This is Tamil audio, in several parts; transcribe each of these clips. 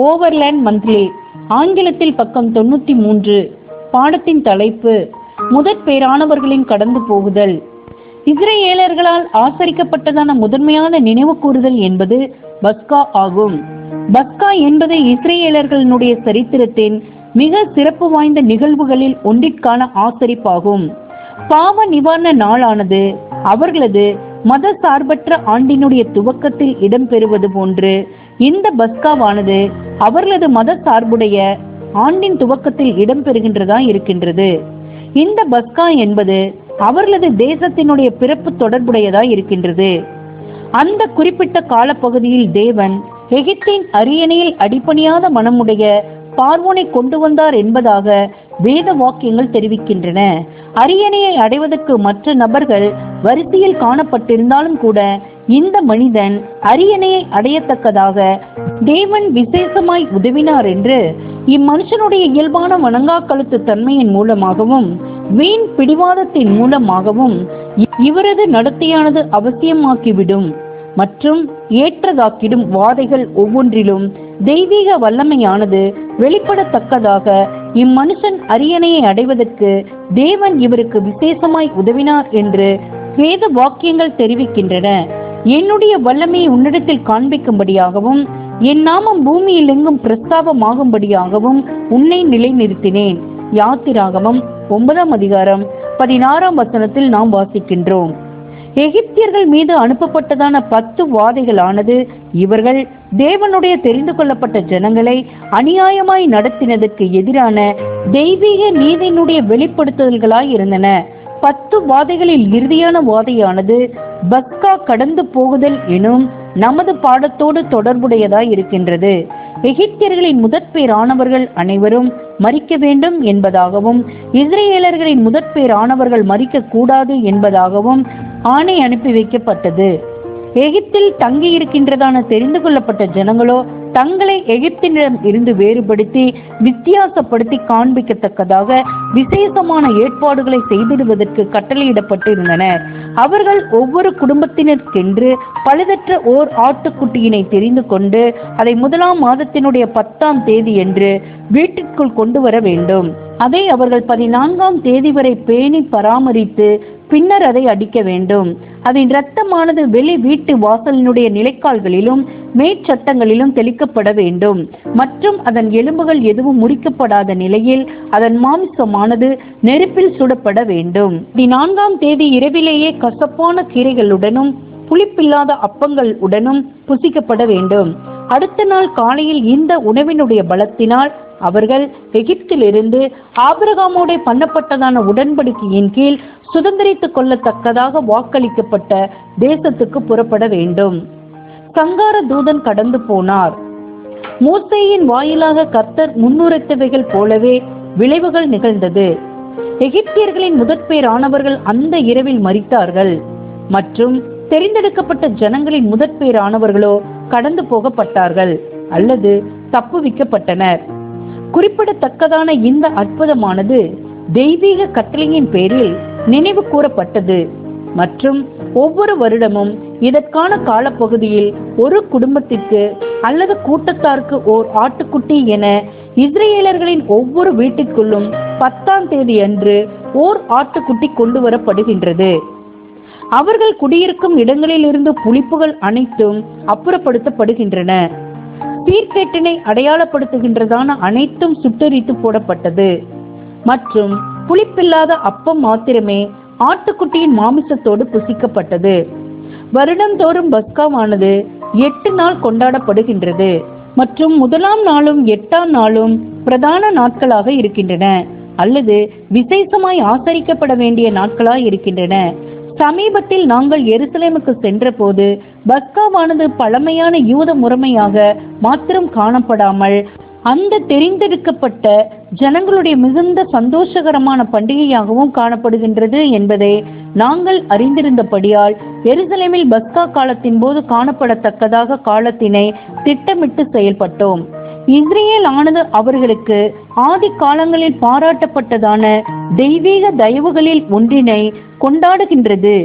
ஓவர்லேண்ட் மந்த்லி, ஆங்கிலத்தில் பக்கம் 93. பாடத்தின் தலைப்பு முதற் பேரானவர்களின் கடந்து போகுதல். இஸ்ரேலர்களால் ஆசரிக்கப்பட்டதான முதன்மையான நினைவு கூறுதல் என்பது பஸ்கா ஆகும். பஸ்கா என்பது இஸ்ரேலர்களுடைய சரித்திரத்தின் மிக சிறப்பு வாய்ந்த நிகழ்வுகளில் ஒன்றிற்கான ஆசரிப்பாகும். பாவ நிவாரண நாளானது அவர்களது மத சார்பற்ற ஆண்டினுடைய துவக்கத்தில் இடம்பெறுவது போன்று இந்த பஸ்காவானது அவர்களது மத சார்புடைய ஆண்டின் துவக்கத்தில் இடம்பெறுகின்றதா இருக்கின்றது. இந்த பஸ்கா என்பது அவர்களது தேசத்தினுடைய பிறப்பு தொடர்புடையதா இருக்கின்றது. அந்த குறிப்பிட்ட காலப்பகுதியில் தேவன் எகிப்தின் அரியணையில் அடிப்பணியாத மனமுடைய பார்வோனை கொண்டு வந்தார் என்பதாக வேத வாக்கியங்கள் தெரிவிக்கின்றன. அரியணையை அடைவதற்கு மற்ற நபர்கள் வரிசையில் காணப்பட்டிருந்தாலும் கூட இந்த மனிதன் அரியணையை அடையத்தக்கதாக தேவன் விசேஷமாய் உதவினார் என்று இம்மனுஷனுடைய இயல்பான வணங்கா கழுத்து தன்மையின் மூலமாகவும் வீண் பிடிவாதத்தின் மூலமாகவும் இவரது நடத்தையானது அவசியமாக்கிவிடும் மற்றும் ஏற்றதாக்கிடும் வாதைகள் ஒவ்வொன்றிலும் தெய்வீக வல்லமையானது வெளிப்படத்தக்கதாக இம்மனுஷன் அரியணையை அடைவதற்கு தேவன் இவருக்கு விசேஷமாய் உதவினார் என்று வேத வாக்கியங்கள் தெரிவிக்கின்றன. என்னுடைய வல்லமையை உன்னிடத்தில் காண்பிக்கும்படியாகவும் என் நாமம் பூமியில் எங்கும் பிரஸ்தாபமாகும்படியாகவும் உன்னை நிலைநிறுத்தினேன். யாத்திராகமம் 9ஆம் அதிகாரம் 16ஆம் வசனத்தில் நாம் வாசிக்கின்றோம். எகிப்தியர்கள் மீது அனுப்பப்பட்டதான 10 வாதைகளானது இவர்கள் தேவனுடைய தெரிந்து கொள்ளப்பட்ட ஜனங்களை அநியாயமாய் நடத்தினதற்கு எதிரான தெய்வீக நீதியினுடைய வெளிப்படுத்துதல்களாய் இருந்தன. 10 வாதைகளில் இறுதியான வாதையானது பஸ்கா கடந்து போகுதல் எனும் நமது பாடத்தோடு தொடர்புடையதாய் இருக்கின்றது. எகிப்தியர்களின் முதற்பேரானவர்கள் அனைவரும் மரிக்க வேண்டும் என்பதாகவும் இஸ்ரேலர்களின் முதற்பேரானவர்கள் மரிக்க கூடாது என்பதாகவும் ஆணை அனுப்பி வைக்கப்பட்டது. எகிப்தில் தங்கி இருக்கின்றதான தெரிந்து கொள்ளப்பட்ட ஜனங்களோ தங்களை எகிப்தினிடம் இருந்து வேறுபடுத்தி வித்தியாசப்படுத்தி காண்பிக்கத்தக்கதாக விசேஷமான ஏற்பாடுகளை செய்திடுவதற்கு கட்டளையிடப்பட்டிருந்தனர். அவர்கள் ஒவ்வொரு குடும்பத்தினருக்கென்று பழுதற்ற ஓர் ஆட்டுக்குட்டியினை தெரிந்து கொண்டு அதை 1ஆம் மாதத்தினுடைய 10ஆம் தேதி என்று வீட்டிற்குள் கொண்டு வர வேண்டும். அதை அவர்கள் 14ஆம் தேதி வரை பேணி பராமரித்து பின்னர் அதை அடிக்க வேண்டும். அதன் இரத்தமானது வெளி வீட்டு வாசலினுடைய நிலைக்கால்களிலும் மேற்சட்டங்களிலும் தெளிக்கப்பட வேண்டும் மற்றும் அதன் எலும்புகள் எதுவும் முறிக்கப்படாத நிலையில் அதன் மாமிசமானது நெருப்பில் சுடப்பட வேண்டும். 14ஆம் தேதி இரவிலேயே கசப்பான கீரைகளுடனும் புளிப்பில்லாத அப்பங்கள் உடனும் புசிக்கப்பட வேண்டும். அடுத்த நாள் காலையில் இந்த உணவினுடைய பலத்தினால் அவர்கள் எகிப்திலிருந்து ஆபிரகாமோடு பண்ணப்பட்டதான உடன்படிக்கையின் கீழ் சுதந்திரித்துக் கொள்ளத்தக்கதாக வாக்களிக்கப்பட்ட தேசத்துக்கு புறப்பட வேண்டும். சங்கார தூதன் கடந்து போனார். மோசேயின் வாயிலாக கர்த்தர் முன்னுரைத்தவைகள் போலவே விளைவுகள் நிகழ்ந்தது. எகிப்தியர்களின் முதற்பேரானவர்கள் அந்த இரவில் மரித்தார்கள் மற்றும் தெரிந்தெடுக்கப்பட்ட ஜனங்களின் முதற்பேரானவர்களோ கடந்து போகப்பட்டார்கள் அல்லது தப்புவிக்கப்பட்டனர். குறிப்பிடத்தக்கதான இந்த அற்புதமானது தெய்வீக கட்டளையின் பேரில் நினைவு கூறப்பட்டது மற்றும் ஒவ்வொரு வருடமும் இதற்கான காலப்பகுதியில் ஒரு குடும்பத்திற்கு அல்லது கூட்டத்தாருக்கு ஓர் ஆட்டுக்குட்டி என இஸ்ரேலர்களின் ஒவ்வொரு வீட்டிற்குள்ளும் 10ஆம் தேதி அன்று ஓர் ஆட்டுக்குட்டி கொண்டு வரப்படுகின்றது. அவர்கள் குடியிருக்கும் இடங்களில் இருந்து புளிப்புகள் அனைத்தும் அப்புறப்படுத்தப்படுகின்றன. சீர்கேட்டினை அடையாளப்படுத்துகின்றதான அனைத்தும் சுட்டரித்து போடப்பட்டது மற்றும் புளிப்பில்லாத அப்பம் மாத்திரமே ஆட்டுக்குட்டியின் மாமிசத்தோடு புசிக்கப்பட்டது. வருடந்தோறும் பஸ்காவானது 8 நாள் கொண்டாடப்படுகின்றது மற்றும் 1ஆம் நாளும் 8ஆம் நாளும் பிரதான நாட்களாக இருக்கின்றன அல்லது விசேஷமாய் ஆசரிக்கப்பட வேண்டிய நாட்களாய் இருக்கின்றன. சமீபத்தில் நாங்கள் எருசலேமுக்கு சென்ற போது பஸ்காவானது பழமையான யூத முறைமையாக மாத்திரம் காணப்படாமல் அந்த தெரிந்தெடுக்கப்பட்ட ஜனங்களுடைய மிகுந்த சந்தோஷகரமான பண்டிகையாகவும் காணப்படுகின்றது என்பதை நாங்கள் அறிந்திருந்தபடியால் எருசலேமில் பஸ்கா காலத்தின் போது காணப்படத்தக்கதாக காலத்தினை திட்டமிட்டு செயல்பட்டோம். இஸ்ரேல் ஆனது அவர்களுக்கு ஆதி காலங்களில் பாராட்டப்பட்டதான தெய்வீக தயவுகளில் ஒன்றினை கொண்டாடுகின்றது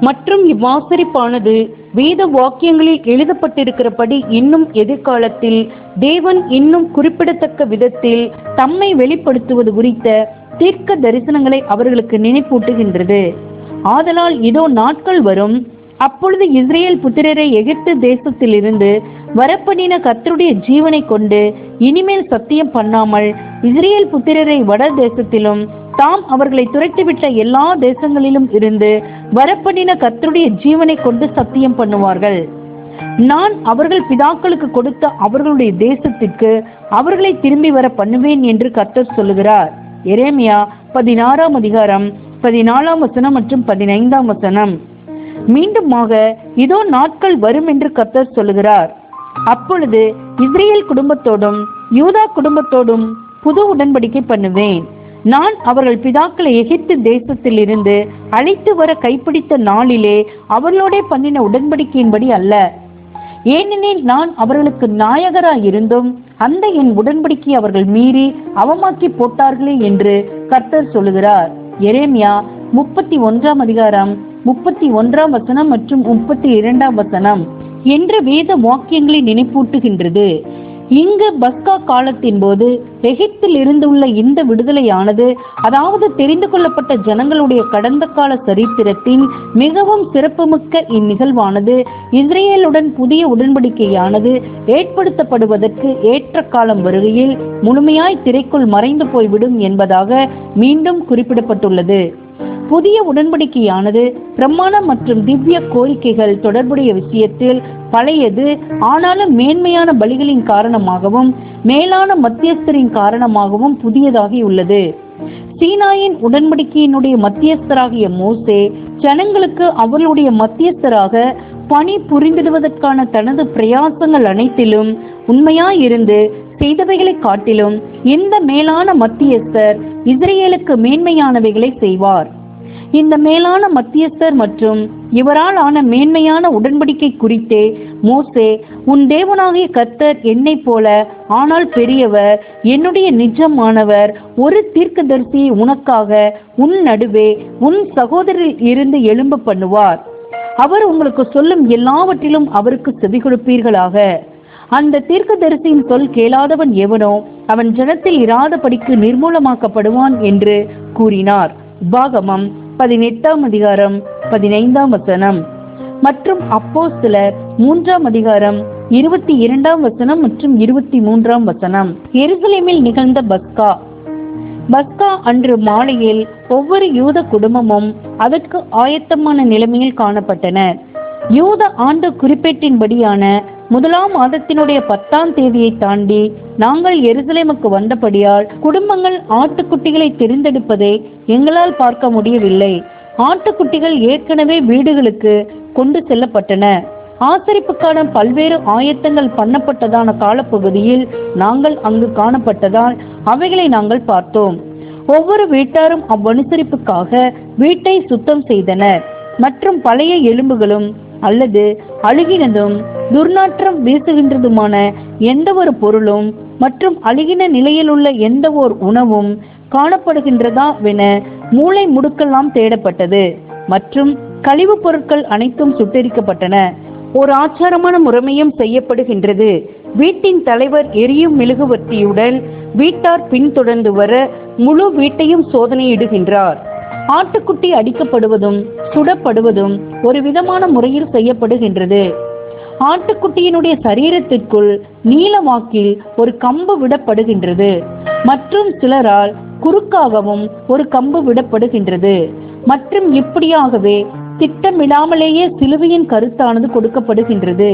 மற்றும் இவ்வாசரிப்பானது வேத வாக்கியங்களில் எழுதப்பட்டிருக்கிறபடி இன்னும் எதிர்காலத்தில் தேவன் இன்னும் குறிப்பிடத்தக்க விதத்தில் தம்மை வெளிப்படுத்துவது குறித்த தீர்க்க தரிசனங்களை அவர்களுக்கு நினைப்பூட்டுகின்றது. ஆதலால் இதோ நாட்கள் வரும், அப்பொழுது இஸ்ரேல் புத்திரரை எகிப்து தேசத்திலிருந்து வரப்பண்ணின கர்த்தருடைய ஜீவனை கொண்டு இனிமேல் சத்தியம் பண்ணாமல் இஸ்ரேல் புத்திரரை வட தேசத்திலும் தாம் அவர்களை துரத்திவிட்ட எல்லா தேசங்களிலும் இருந்து வரப்பண்ணின கர்த்தருடைய ஜீவனை கொண்டு சத்தியம் பண்ணுவார்கள். நான் அவர்கள் பிதாக்களுக்கு கொடுத்த அவர்களுடைய தேசத்திற்கு அவர்களை திரும்பி வர பண்ணுவேன் என்று கர்த்தர் சொல்லுகிறார். எரேமியா 16ஆம் அதிகாரம் 14ஆம் வசனம் மற்றும் 15ஆம் வசனம். மீண்டுமாக இதோ நாட்கள் வரும் என்று கர்த்தர் சொல்லுகிறார். அப்பொழுது இஸ்ரேல் குடும்பத்தோடும் யூதா குடும்பத்தோடும் புது உடன்படிக்கை பண்ணுவேன். நான் அவர்கள் பிதாக்களை எகிப்து தேசத்தில் இருந்து அழைத்து வர கைப்பிடித்த நாளிலே அவர்களோட பண்ணின உடன்படிக்கையின்படி அல்ல. ஏனெனில் நான் அவர்களுக்கு நாயகராய் இருந்தும் அந்த என் உடன்படிக்கை அவர்கள் மீறி அவமாக்கி போட்டார்களே என்று கர்த்தர் சொல்லுகிறார். எரேமியா 31ஆம் அதிகாரம் 31ஆம் வசனம் மற்றும் 32ஆம் வசனம் என்ற வேத வாக்கியங்களை நினைப்பூட்டுகின்றது. இங்கு பஸ்கா காலத்தின் போது எகிப்தில் இருந்துள்ள இந்த விடுதலையானது, அதாவது தெரிந்து கொள்ளப்பட்ட ஜனங்களுடைய கடந்த கால சரித்திரத்தின் மிகவும் சிறப்புமிக்க இந்நிகழ்வானது இஸ்ரேலுடன் புதிய உடன்படிக்கையானது ஏற்படுத்தப்படுவதற்கு ஏற்ற காலம் வருகையில் முழுமையாய் திரைக்குள் மறைந்து போய்விடும் என்பதாக மீண்டும் குறிப்பிடப்பட்டுள்ளது. புதிய உடன்படிக்கையானது பிரமாணம் மற்றும் திவ்ய கோரிக்கைகள் தொடர்புடைய விஷயத்தில் பழையது, ஆனாலும் மேன்மையான பலிகளின் காரணமாகவும் மேலான மத்தியஸ்தரின் காரணமாகவும் புதியதாகி உள்ளது. சீனாயின் உடன்படிக்கையினுடைய மத்தியஸ்தராகிய மோசே ஜனங்களுக்கு அவர்களுடைய மத்தியஸ்தராக பணி புரிந்திடுவதற்கான தனது பிரயாசங்கள் அனைத்திலும் உண்மையாயிருந்து செய்தவைகளை காட்டிலும் இந்த மேலான மத்தியஸ்தர் இஸ்ரேலுக்கு மேன்மையானவைகளை செய்வார். இந்த மேலான மத்தியஸ்தர் மற்றும் இவரால் ஆன மேன்மையான உடன்படிக்கை குறித்தே மோசே, உன் தேவனாகிய கர்த்தர் என்னை போல ஆனால் பெரியவர், என்னுடைய நிஜமானவர், ஒரு தீர்க்கதரிசியை உனக்காக உன் நடுவே உன் சகோதரில் இருந்து எழும்ப பண்ணுவார். அவர் உங்களுக்கு சொல்லும் எல்லாவற்றிலும் அவருக்கு செவி கொடுப்பீர்களாக. அந்த தீர்க்கதரிசியின் சொல் கேளாதவன் எவனோ அவன் ஜனத்தில் இராதபடிக்கு நிர்மூலமாக்கப்படுவான் என்று கூறினார். உபாகமம் 18ஆம் அதிகாரம் 15ஆம் வசனம் மற்றும் அப்போஸ்தலர் 3ஆம் அதிகாரம் 22ஆம் வசனம் மற்றும் 23ஆம் வசனம். எருசலேமில் நிகழ்ந்த பஸ்கா அன்று மாலையில் ஒவ்வொரு யூத குடும்பமும் அதற்கு ஆயத்தமான நிலைமையில் காணப்பட்டனர். யூத ஆண்டு குறிப்பேட்டின்படியான 1ஆம் மாதத்தினுடைய 10ஆம் தேதியை தாண்டி நாங்கள் எருசலேமுக்கு வந்தபடியால் குடும்பங்கள் ஆட்டுக்குட்டிகளை தெரிந்தெடுப்பதை எங்களால் பார்க்க முடியவில்லை. ஆட்டுக்குட்டிகள் ஏற்கனவே வீடுகளுக்கு கொண்டு செல்லப்பட்டன. ஆசரிப்புக்கான பல்வேறு ஆயத்தங்கள் பண்ணப்பட்டதான காலப்பகுதியில் நாங்கள் அங்கு காணப்பட்டதால் அவைகளை நாங்கள் பார்த்தோம். ஒவ்வொரு வீட்டாரும் அவ்வனுசரிப்புக்காக வீட்டை சுத்தம் செய்தனர் மற்றும் பழைய எலும்புகளும் அல்லது அழுகினதும் துர்நாற்றம் வீசுகின்றதுமான எந்த ஒரு பொருளும் மற்றும் அழுகின நிலையில் உள்ள எந்த ஓர் உணவும் காணப்படுகின்றதா என மூளை முடுக்கெல்லாம் தேடப்பட்டது மற்றும் கழிவுப் பொருட்கள் அனைத்தும் சுட்டெரிக்கப்பட்டன. ஒரு ஆச்சாரமான முறைமையும் செய்யப்படுகின்றது. வீட்டின் தலைவர் எரியும் மெழுகுவர்த்தியுடன் வீட்டார் பின்தொடர்ந்து வர முழு வீட்டையும் சோதனையிடுகின்றார். ஆட்டுக்குட்டி அடிக்கப்படுவதும் சுடப்படுவதும் ஒரு விதமான முறையில் செய்யப்படுகின்றது. ஆட்டுக்குட்டியினுடைய சரீரத்திற்குள் நீலவாக்கில் ஒரு கம்பு விடப்படுகின்றது மற்றும் சிலரால் குறுக்காகவும் ஒரு கம்பு விடப்படுகின்றது மற்றும் இப்படியாகவே திட்டமிடாமலேயே சிலுவையின் கருத்தானது கொடுக்கப்படுகின்றது.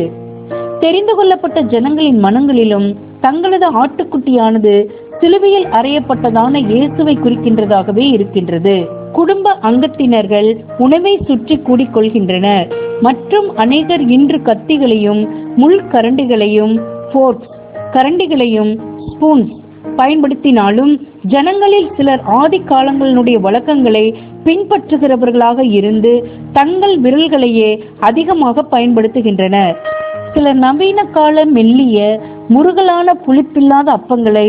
தெரிந்து கொள்ளப்பட்ட ஜனங்களின் மனங்களிலும் தங்களது ஆட்டுக்குட்டியானது சிலுவையில் அறையப்பட்டதான இயேசுவை குறிக்கின்றதாகவே இருக்கின்றது. குடும்ப அங்கத்தினர்கள் உணவை சுற்றி கூடிக்கொள்கின்றனர் மற்றும் அநேகர் இன்று கத்திகளையும் முள் கரண்டிகளையும் ஃபோர்க்ஸ் கரண்டிகளையும் ஸ்பூன்ஸ் பயன்படுத்தினாலும் ஜனங்களில் சிலர் ஆதி காலங்களினுடைய வழக்கங்களை பின்பற்றுகிறவர்களாக இருந்து தங்கள் விரல்களையே அதிகமாக பயன்படுத்துகின்றனர். சிலர் நவீன கால மெல்லிய முருகலான புளிப்பில்லாத அப்பங்களை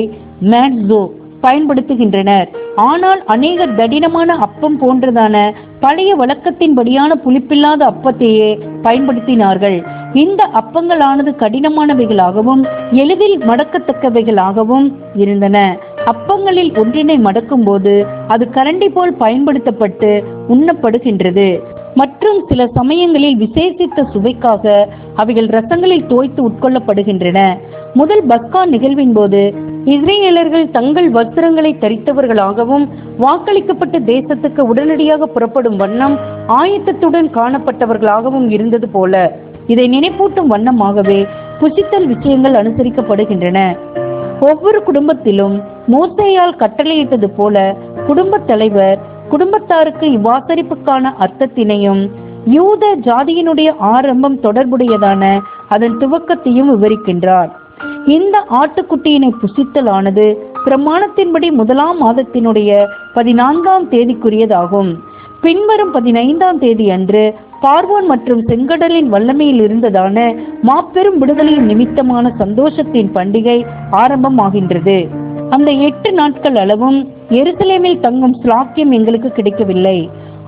மேட்ஸோ பயன்படுத்துகின்றனர். ஆனால் அநேகர் தடினமான அப்பம் போன்றதான பழைய வழக்கத்தின்படியான புளிப்பில்லாத அப்பத்தையே பயன்படுத்தினார்கள். இந்த அப்பங்களானது கடினமானவைகளாகவும் எளிதில் மடக்கத்தக்கவைகளாகவும் இருந்தன. அப்பங்களில் ஒன்றினை மடக்கும் போது அது கரண்டி போல் பயன்படுத்தப்பட்டு உண்ணப்படுகின்றது. மற்றும் சில சமயங்களில் விசேஷித்த சுவைக்காக அவைகள் ரசங்களில் தோய்த்து உட்கொள்ளப்படுகின்றன. முதல் பஸ்கா நிகழ்வின் போது இஸ்ரேலர்கள் தங்கள் வஸ்திரங்களை தரித்தவர்களாகவும் வாக்களிக்கப்பட்ட தேசத்துக்கு உடனடியாக புறப்படும் வண்ணம் ஆயத்தத்துடன் காணப்பட்டவர்களாகவும் இருந்தது போல இதை நினைப்பூட்டும் வண்ணமாகவே புசித்தல் விஷயங்கள் அனுசரிக்கப்படுகின்றன. ஒவ்வொரு குடும்பத்திலும் மோசேயால் கட்டளையிட்டது போல குடும்ப தலைவர் குடும்பத்தாருக்கு இவ்வாசரிப்புக்கான அர்த்தத்தினையும் யூத ஜாதியினுடைய ஆரம்பம் தொடர்புடையதான அதன் துவக்கத்தையும் விவரிக்கின்றார். இந்த ஆட்டுக்குட்டியினை புசித்தலானது பிரமாணத்தின்படி 1ஆம் மாதத்தினுடைய 14ஆம் தேதிக்குரியதாகும். பின்வரும் 15ஆம் தேதி அன்று பார்வோன் மற்றும் செங்கடலின் வல்லமையில் இருந்ததான மாபெரும் விடுதலையின் நிமித்தமான சந்தோஷத்தின் பண்டிகை ஆரம்பமாகின்றது. அந்த 8 நாட்கள் அளவும் எருசலேமில் தங்கும் ஸ்லாக்கியம் எங்களுக்கு கிடைக்கவில்லை.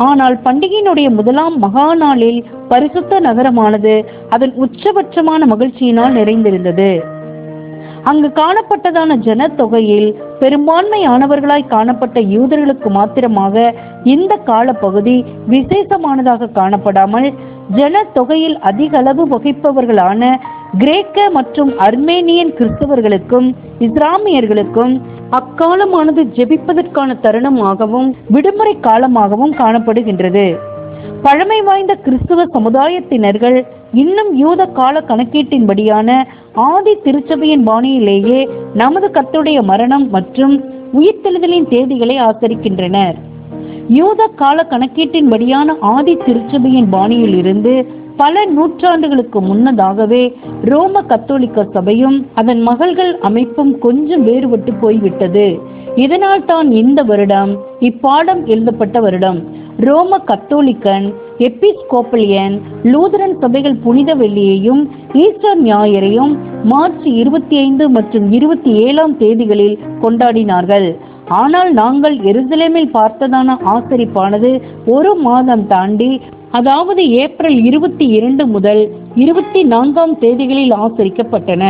ஆனால் பண்டிகையினுடைய 1ஆம் மகா நாளில் பரிசுத்த நகரமானது அதன் உச்சபட்சமான மகிழ்ச்சியினால் நிறைந்திருந்தது. அங்கு காணப்பட்டதான ஜன தொகையில் பெரும்பான்மையானவர்களாய் காணப்பட்ட யூதர்களுக்கு மாத்திரமாக இந்த காலப்பகுதி விசேஷமானதாக காணப்படாமல் ஜன தொகையில் அதிக அளவு வகிப்பவர்களான கிரேக்க மற்றும் அர்மேனியன் கிறிஸ்தவர்களுக்கும் இஸ்லாமியர்களுக்கும் அக்காலமானது ஜெபிப்பதற்கான தருணமாகவும் விடுமுறை காலமாகவும் காணப்படுகின்றது. பழமை வாய்ந்த கிறிஸ்துவ சமுதாயத்தினர்கள் இன்னும் யூத கால கணக்கீட்டின்படியான ஆதி திருச்சபையின் பாணியிலேயே நமது கர்த்தருடைய மரணம் மற்றும் உயிர்த்தெழுதலின் தேதிகளை ஆசரிக்கின்றனர். யூத கால கணக்கீட்டின்படியான ஆதி திருச்சபையின் பாணியில் இருந்து பல நூற்றாண்டுகளுக்கு முன்னதாகவே ரோம கத்தோலிக்க சபையும் அதன் மகள்கள் அமைப்பும் கொஞ்சம் வேறுபட்டு போய்விட்டது. இதனால் தான் இந்த வருடம் இப்பாடம் எழுதப்பட்ட வருடம். ரோம கத்தோலிக்கன், எபிஸ்கோப்பலியன், லூதரன் சபைகள் புனித வெள்ளியையும் ஈஸ்டர் ஞாயிறையும் மார்ச் 25 மற்றும் 27ஆம் தேதிகளில் கொண்டாடினார்கள். ஆனால் நாங்கள் எருசலேமில் பார்த்ததான ஆசரிப்பானது 1 மாதம் தாண்டி, அதாவது ஏப்ரல் 22 முதல் 24ஆம் தேதிகளில் ஆசரிக்கப்பட்டன.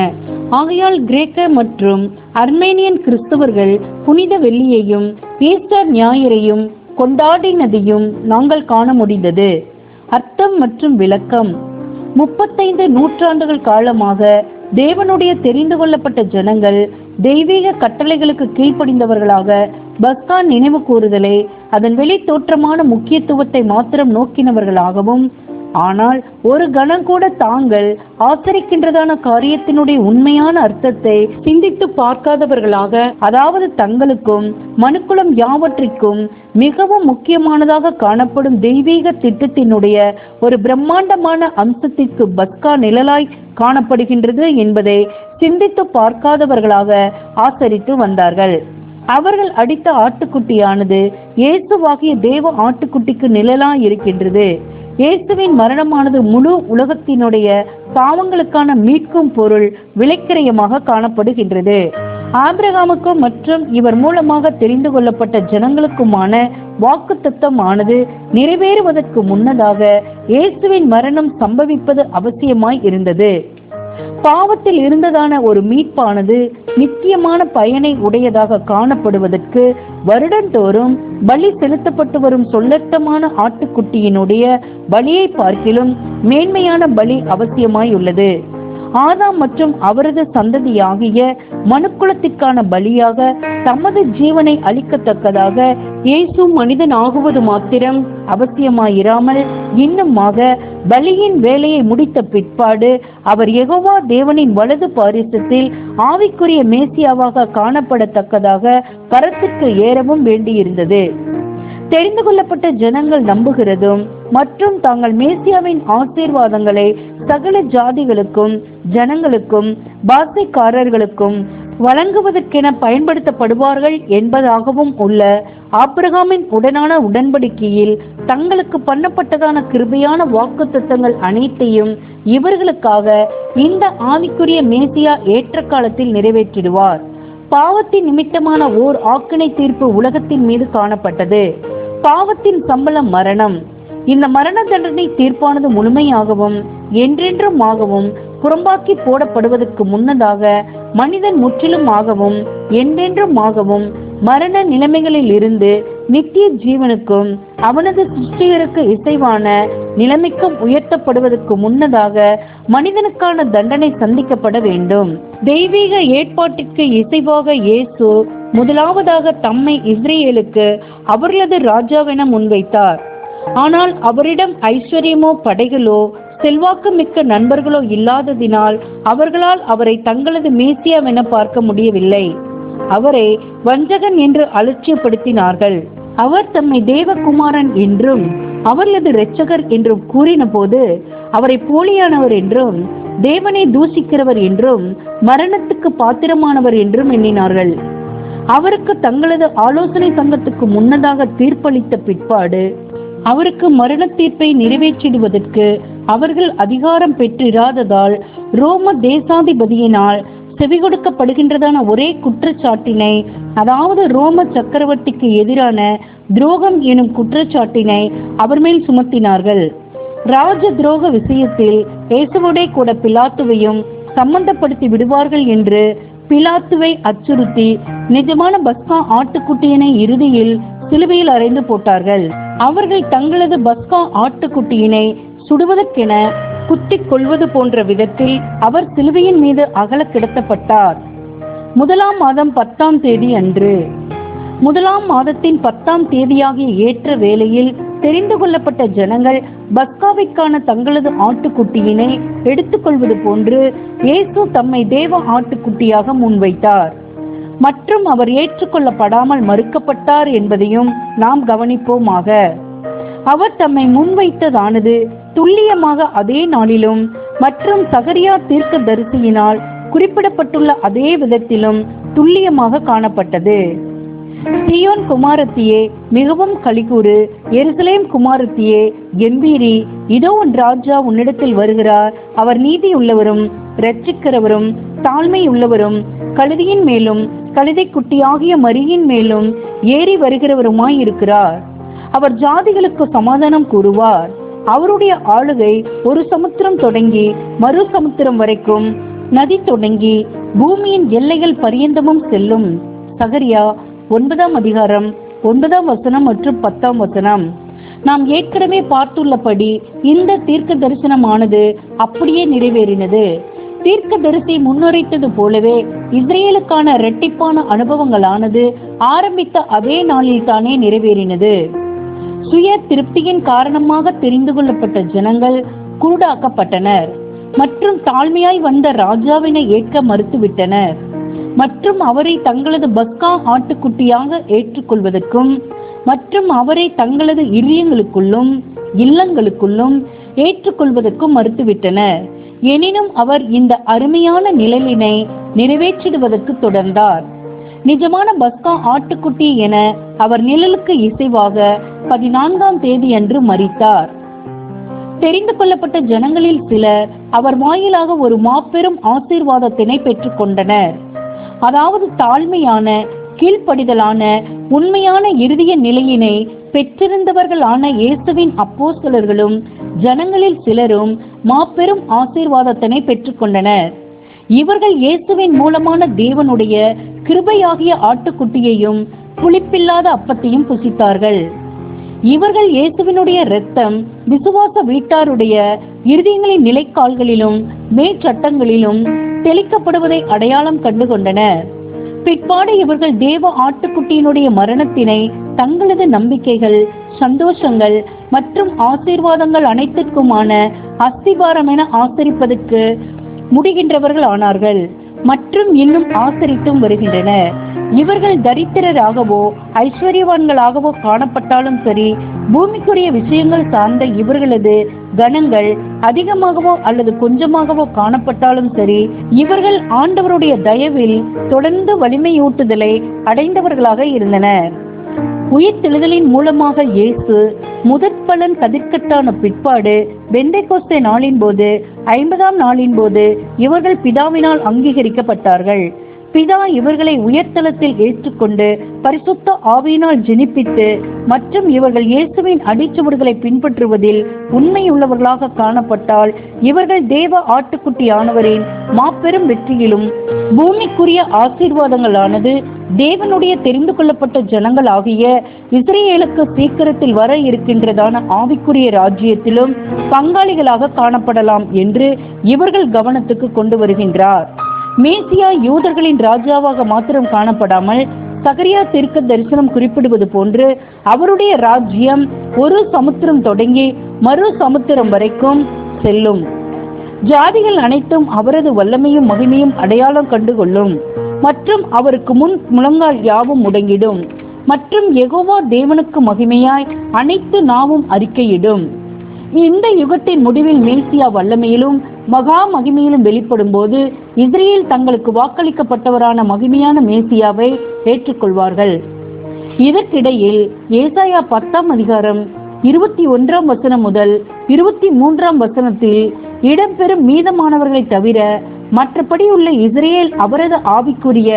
ஆகையால் கிரேக்க மற்றும் அர்மேனியன் கிறிஸ்தவர்கள் புனித வெள்ளியையும் ஈஸ்டர் ஞாயிறையும் கொண்டாடினதையும் நாங்கள் காண முடிந்தது. அர்த்தம் மற்றும் விளக்கம்: 35 நூற்றாண்டுகள் காலமாக தேவனுடைய தெரிந்து கொள்ளப்பட்ட ஜனங்கள் தெய்வீக கட்டளைகளுக்கு கீழ்ப்படிந்தவர்களாக பஸ்கா நினைவு கூறுதலை அதன் வெளி தோற்றமான முக்கியத்துவத்தை மாத்திரம் நோக்கினவர்களாகவும், ஆனால் ஒரு கணம் கூட தாங்கள் ஆசரிக்கின்றதான காரியத்தினுடைய உண்மையான அர்த்தத்தை சிந்தித்து பார்க்காதவர்களாக, அதாவது தங்களுக்கும் மனுக்குலம் யாவற்றிற்கும் மிகவும் முக்கியமானதாக காணப்படும் தெய்வீக திட்டத்தினுடைய ஒரு பிரம்மாண்டமான அம்சத்திற்கு பஸ்கா நிழலாய் காணப்படுகின்றது என்பதை சிந்தித்து பார்க்காதவர்களாக ஆசரித்து வந்தார்கள். அவர்கள் அடித்த ஆட்டுக்குட்டியானது இயேசுவாகிய தேவ ஆட்டுக்குட்டிக்கு நிழலாய் இருக்கின்றது. இயேசுவின் மரணமானது முழு உலகத்தினுடைய பாவங்களுக்கான மீட்கும் பொருள் விலைக்கிரயமாக காணப்படுகின்றது. ஆபிரகாமுக்கும் மற்றும் இவர் மூலமாக தெரிந்து கொள்ளப்பட்ட ஜனங்களுக்குமான வாக்குத்தத்தம் ஆனது நிறைவேறுவதற்கு முன்னதாக இயேசுவின் மரணம் சம்பவிப்பது அவசியமாய் இருந்தது. பாவத்தில் இருந்ததான ஒரு மீட்பானது நித்தியமான பயனை உடையதாக காணப்படுவதற்கு வருடந்தோறும் பலி செலுத்தப்பட்டு வரும் சொல்லட்டமான ஆட்டுக்குட்டியினுடைய பலியை பார்க்கிலும் மேன்மையான பலி அவசியமாய் உள்ளது. ஆதாம் மற்றும் அவரது சந்ததியாகிய மனுக்குலத்திற்கான பலியாக தமது ஜீவனை அளிக்கத்தக்கதாக இயேசு மனிதன் ஆகுவது மாத்திரம் அவசியமாயிராமல், இன்னுமாக பலியின் வேலையை முடித்த பிற்பாடு அவர் யெகோவா தேவனின் வலது பாரிசத்தில் ஆவிக்குரிய மேசியாவாக காணப்படத்தக்கதாக பரத்திற்கு ஏறவும் வேண்டியிருந்தது. தெரிந்து கொள்ளப்பட்ட ஜனங்கள் நம்புகிறதும் மற்றும் தாங்கள் மேசியாவின் ஆசீர்வாதங்களை சகல ஜாதிகளுக்கும் ஜனங்களுக்கும் பாஷைக்காரர்களுக்கும் வழங்குவதற்கென பயன்படுத்தப்படுவார்கள் என்பதாகவும் உள்ள ஆபிரகாமின் உடனான உடன்படிக்கையில் தங்களுக்கு பண்ணப்பட்டதான கிருபையான வாக்குத்தத்தங்கள் அனைத்தையும் இவர்களுக்காக இந்த ஆவிக்குரிய மேசியா ஏற்ற காலத்தில் நிறைவேற்றிடுவார். பாவத்தின் நிமித்தமான ஓர் ஆக்கினை தீர்ப்பு உலகத்தின் மீது காணப்பட்டது. பாவத்தின் சம்பளம் மரணம். இந்த மரண தண்டனை தீர்ப்பானது முழுமையாகவும் என்றென்றுமாகவும் புறம்பாக்கி போடப்படுவதற்கு முன்னதாக மனிதன் முற்றிலுமாகவும் என்றென்றுமாகவும் மரண நிலைமைகளில் இருந்து நித்திய ஜீவனுக்கும் அவனது சிருஷ்டிகருக்கு இசைவான நிலைமைக்கும் உயர்த்தப்படுவதற்கு முன்னதாக மனிதனுக்கான தண்டனை சந்திக்கப்பட வேண்டும். தெய்வீக ஏற்பாட்டிற்கு இசைவாக இயேசு முதலாவதாக தம்மை இஸ்ரேலுக்கு அவர்களது ராஜாவென முன்வைத்தார். ஆனால் அவரிடம் ஐஸ்வர்யமோ படைகளோ செல்வாக்கு மிக்க நண்பர்களோ இல்லாததினால் அவர்களால் அவரை தங்களது மேசியாவென பார்க்க முடியவில்லை. அவரை வஞ்சகன் என்று அலட்சியப்படுத்தினார்கள். அவர் தம்மை தேவகுமாரன் என்றும் அவர்களது இரட்சகர் என்றும் கூறின போது அவரை போலியானவர் என்றும் தேவனை தூஷிக்கிறவர் என்றும் மரணத்துக்கு பாத்திரமானவர் என்றும் எண்ணினார்கள். அவருக்கு தங்களது ஆலோசனை சங்கத்துக்கு முன்னதாக தீர்ப்பளித்த பிற்பாடு அவருக்கு மரண தீர்ப்பை நிறைவேற்றிடுவதற்கு அவர்கள் அதிகாரம் பெற்றிராததால் ரோம தேசாதிபதியினால் செவிகொடுக்கப்படுகின்றதான ஒரே குற்றச்சாட்டினை, அதாவது ரோம சக்கரவர்த்திக்கு எதிரான துரோகம் எனும் குற்றச்சாட்டினை அவர் மேல் சுமத்தினார்கள். ராஜ துரோக விஷயத்தில் இயேசுவோடே கூட பிலாத்துவையும் சம்பந்தப்படுத்தி விடுவார்கள் என்று பிலாத்துவை அச்சுறுத்தி நிஜமான பஸ்கா ஆட்டுக்குட்டியினை இறுதியில் சிலுவையில் அறைந்து போட்டார்கள். அவர்கள் தங்களது பஸ்கா ஆட்டுக்குட்டியினை சுடுவதற்கென குத்திக் கொள்வது போன்ற விதத்தில் அவர் சிலுவையின் மீது அகல கிடத்தப்பட்டார். 1ஆம் மாதம் 10ஆம் தேதி அன்று, 1ஆம் மாதத்தின் 10ஆம் தேதியாகிய ஏற்ற வேளையில் தெரிந்து கொள்ளப்பட்ட ஜனங்கள் பஸ்காவிற்கான தங்களது ஆட்டுக்குட்டியினை எடுத்துக்கொள்வது போன்று இயேசு தம்மை தேவ ஆட்டுக்குட்டியாக முன்வைத்தார். மற்றும் அவர் ஏற்றுக்கொள்ளப்படாமல் மறுக்கப்பட்டார் என்பதையும் நாம் கவனிப்போமாக. அவர் தம்மை முன்வைத்ததானது துல்லியமாக அதே நாளிலும் மற்றும் சகரியா தீர்க்க தரிசியினால் குறிப்பிடப்பட்டுள்ள அதே விதத்திலும் துல்லியமாக காணப்பட்டது. சீயோன் குமாரத்தியே மிகவும் களிகூறு, எருசலேம் குமாரத்தியே கெம்பீரி, இதோ உன் ராஜா உன்னிடத்தில் வருகிறார். அவர் நீதி உள்ளவரும் இரட்சிக்கிறவரும் தாழ்மை உள்ளவரும் கழுதியின் மேலும் கழுதை குட்டியாகிய மரியின் மேலும் ஏறி வருகிறவருமாய் இருக்கிறார். அவர் ஜாதிகளுக்கு சமாதானம் கூறுவார். அவருடைய ஆளுகை ஒரு சமுத்திரம் தொடங்கி மறு சமுத்திரம் வரைக்கும், நதி தொடங்கி பூமியின் எல்லைகள் பரியந்தமும் செல்லும். சகரியா 9ஆம் அதிகாரம் 9ஆம் வசனம் மற்றும் 10ஆம் வசனம். நாம் ஏற்கனவே பார்த்துள்ளபடி இந்த தீர்க்க தரிசனமானது அப்படியே நிறைவேறினது. தீர்க்க தரிசி முன்னுரைத்தது போலவே இஸ்ரேலுக்கான இரட்டிப்பான அனுபவங்களானது ஆரம்பித்த அதே நாளில் தானே நிறைவேறினது. சுய திருப்தியின் காரணமாக தெரிந்து கொள்ளப்பட்ட ஜனங்கள் குருடாக்கப்பட்டனர் மற்றும் தாழ்மையாய் வந்த ராஜாவினை ஏற்க மறுத்துவிட்டனர் மற்றும் அவரை தங்களது பஸ்கா ஆட்டுக்குட்டியாக ஏற்றுக்கொள்வதற்கும் மற்றும் அவரை தங்களது இதயங்களுக்குள்ளும் இல்லங்களுக்குள்ளும் ஏற்றுக்கொள்வதற்கும் மறுத்துவிட்டனர். எனினும் அவர் இந்த அருமையான நிழலினை நிறைவேற்றிடுவதற்கு தொடர்ந்தார். நிஜமான பஸ்கா ஆட்டுக்குட்டி என அவர் நிழலுக்கு இசைவாக 14ஆம் தேதி அன்று மரித்தார். தெரிந்து கொள்ளப்பட்ட ஜனங்களில் சிலர் அவர் வாயிலாக ஒரு மாபெரும் ஆசீர்வாதத்தினை பெற்றுக் கொண்டனர். அதாவது தாழ்மையான கீழ்ப்படிதலான உண்மையான இறுதிய நிலையினை பெற்றிருந்தவர்களான இயேசுவின் அப்போஸ்தலர்களும் ஜனங்களில் சிலரும் மாபெரும் ஆசீர்வாதத்தினை பெற்றுக் கொண்டனர். இவர்கள் இயேசுவின் மூலமான தேவனுடைய கிருபையாகிய ஆட்டுக்குட்டியையும் புளிப்பில்லாத அப்பத்தையும் புசித்தார்கள். இவர்கள் இயேசுவினுடைய இரத்தம் விசுவாச வீட்டாருடைய இருதயங்களின் நிலைக்கால்களிலும் மேற்சட்டங்களிலும் தெளிக்கப்படுவதை அடையாளம் கண்டு கொண்டனர். பிற்பாடு இவர்கள் தேவ ஆட்டுக்குட்டியினுடைய மரணத்தினை தங்களது நம்பிக்கைகள், சந்தோஷங்கள் மற்றும் ஆசீர்வாதங்கள் அனைத்திற்குமான அஸ்திபாரம் என ஆசரிப்பதற்கு முடிகின்றவர்கள் ஆனார்கள் மற்றும் இன்னும் ஆசரித்தும் வருகின்றனர். இவர்கள் தரித்திரராகவோ ஐஸ்வர்யவான்களாகவோ காணப்பட்டாலும் சரி, பூமிக்குரிய விஷயங்கள் சார்ந்த இவர்களது கணங்கள் அதிகமாகவோ அல்லது கொஞ்சமாகவோ காணப்பட்டாலும் சரி, இவர்கள் ஆண்டவருடைய தயவில் தொடர்ந்து வலிமையூட்டுதலை அடைந்தவர்களாக இருந்தனர். உயிர்த்தெழுதலின் மூலமாக இயேசு முதற்பலன் கதிர்கட்டான பிற்பாடு பெந்தேகோஸ்தே நாளின் போது 50ஆம் நாளின் போது இவர்கள் பிதாவினால் அங்கீகரிக்கப்பட்டார்கள். பிதா இவர்களை உயர்தலத்தில் ஏற்றுக்கொண்டு பரிசுத்த ஆவியினால் ஜெனிப்பித்து மற்றும் இவர்கள் இயேசுவின் அடிச்சுவடுகளை பின்பற்றுவதில் உண்மையுள்ளவர்களாக காணப்பட்டால் இவர்கள் தேவ ஆட்டுக்குட்டியானவரின் மாபெரும் வெற்றியிலும் பூமிக்குரிய ஆசீர்வாதங்களானது தேவனுடைய தெரிந்து கொள்ளப்பட்ட ஜனங்கள் ஆகிய இஸ்ரேலுக்கு சீக்கிரத்தில் வர இருக்கின்றதான ஆவிக்குரிய ராஜ்யத்திலும் பங்காளிகளாக காணப்படலாம் என்று இவர்கள் கவனத்துக்கு கொண்டு வருகின்றார். மேசியா யூதர்களின் ராஜாவாக மாத்திரம் காணப்படாமல் சகரியா தீர்க்க தரிசனம் குறிப்பிடுவது போன்று அவருடைய ராஜ்யம் ஒரு சமுத்திரம் தொடங்கி மறு சமுத்திரம் வரைக்கும் செல்லும். ஜாதிகள் அனைத்தும் அவரது வல்லமையும் மகிமையும் அடையாளம் கண்டுகொள்ளும் மற்றும் அவருக்கு முன் முழங்கால் யாவும் முடங்கிடும் மற்றும் யெகோவா தேவனுக்கு மகிமையாய் அனைத்து நாவும் அறிக்கையிடும். இந்த யுகத்தின் முடிவில் மேசியா வல்லமையிலும் மகா மகிமையிலும் வெளிப்படும் போது இஸ்ரேல் தங்களுக்கு வாக்களிக்கப்பட்டவரான மகிமையான மேசியாவை ஏற்றுக்கொள்வார்கள். இதற்கிடையில் ஏசாயா 10ஆம் அதிகாரம் 21 வசனம் முதல் 23 வசனத்தில் இடம்பெறும் மீதமானவர்களை தவிர மற்றபடி உள்ள இஸ்ரேல் அவரது ஆவிக்குரிய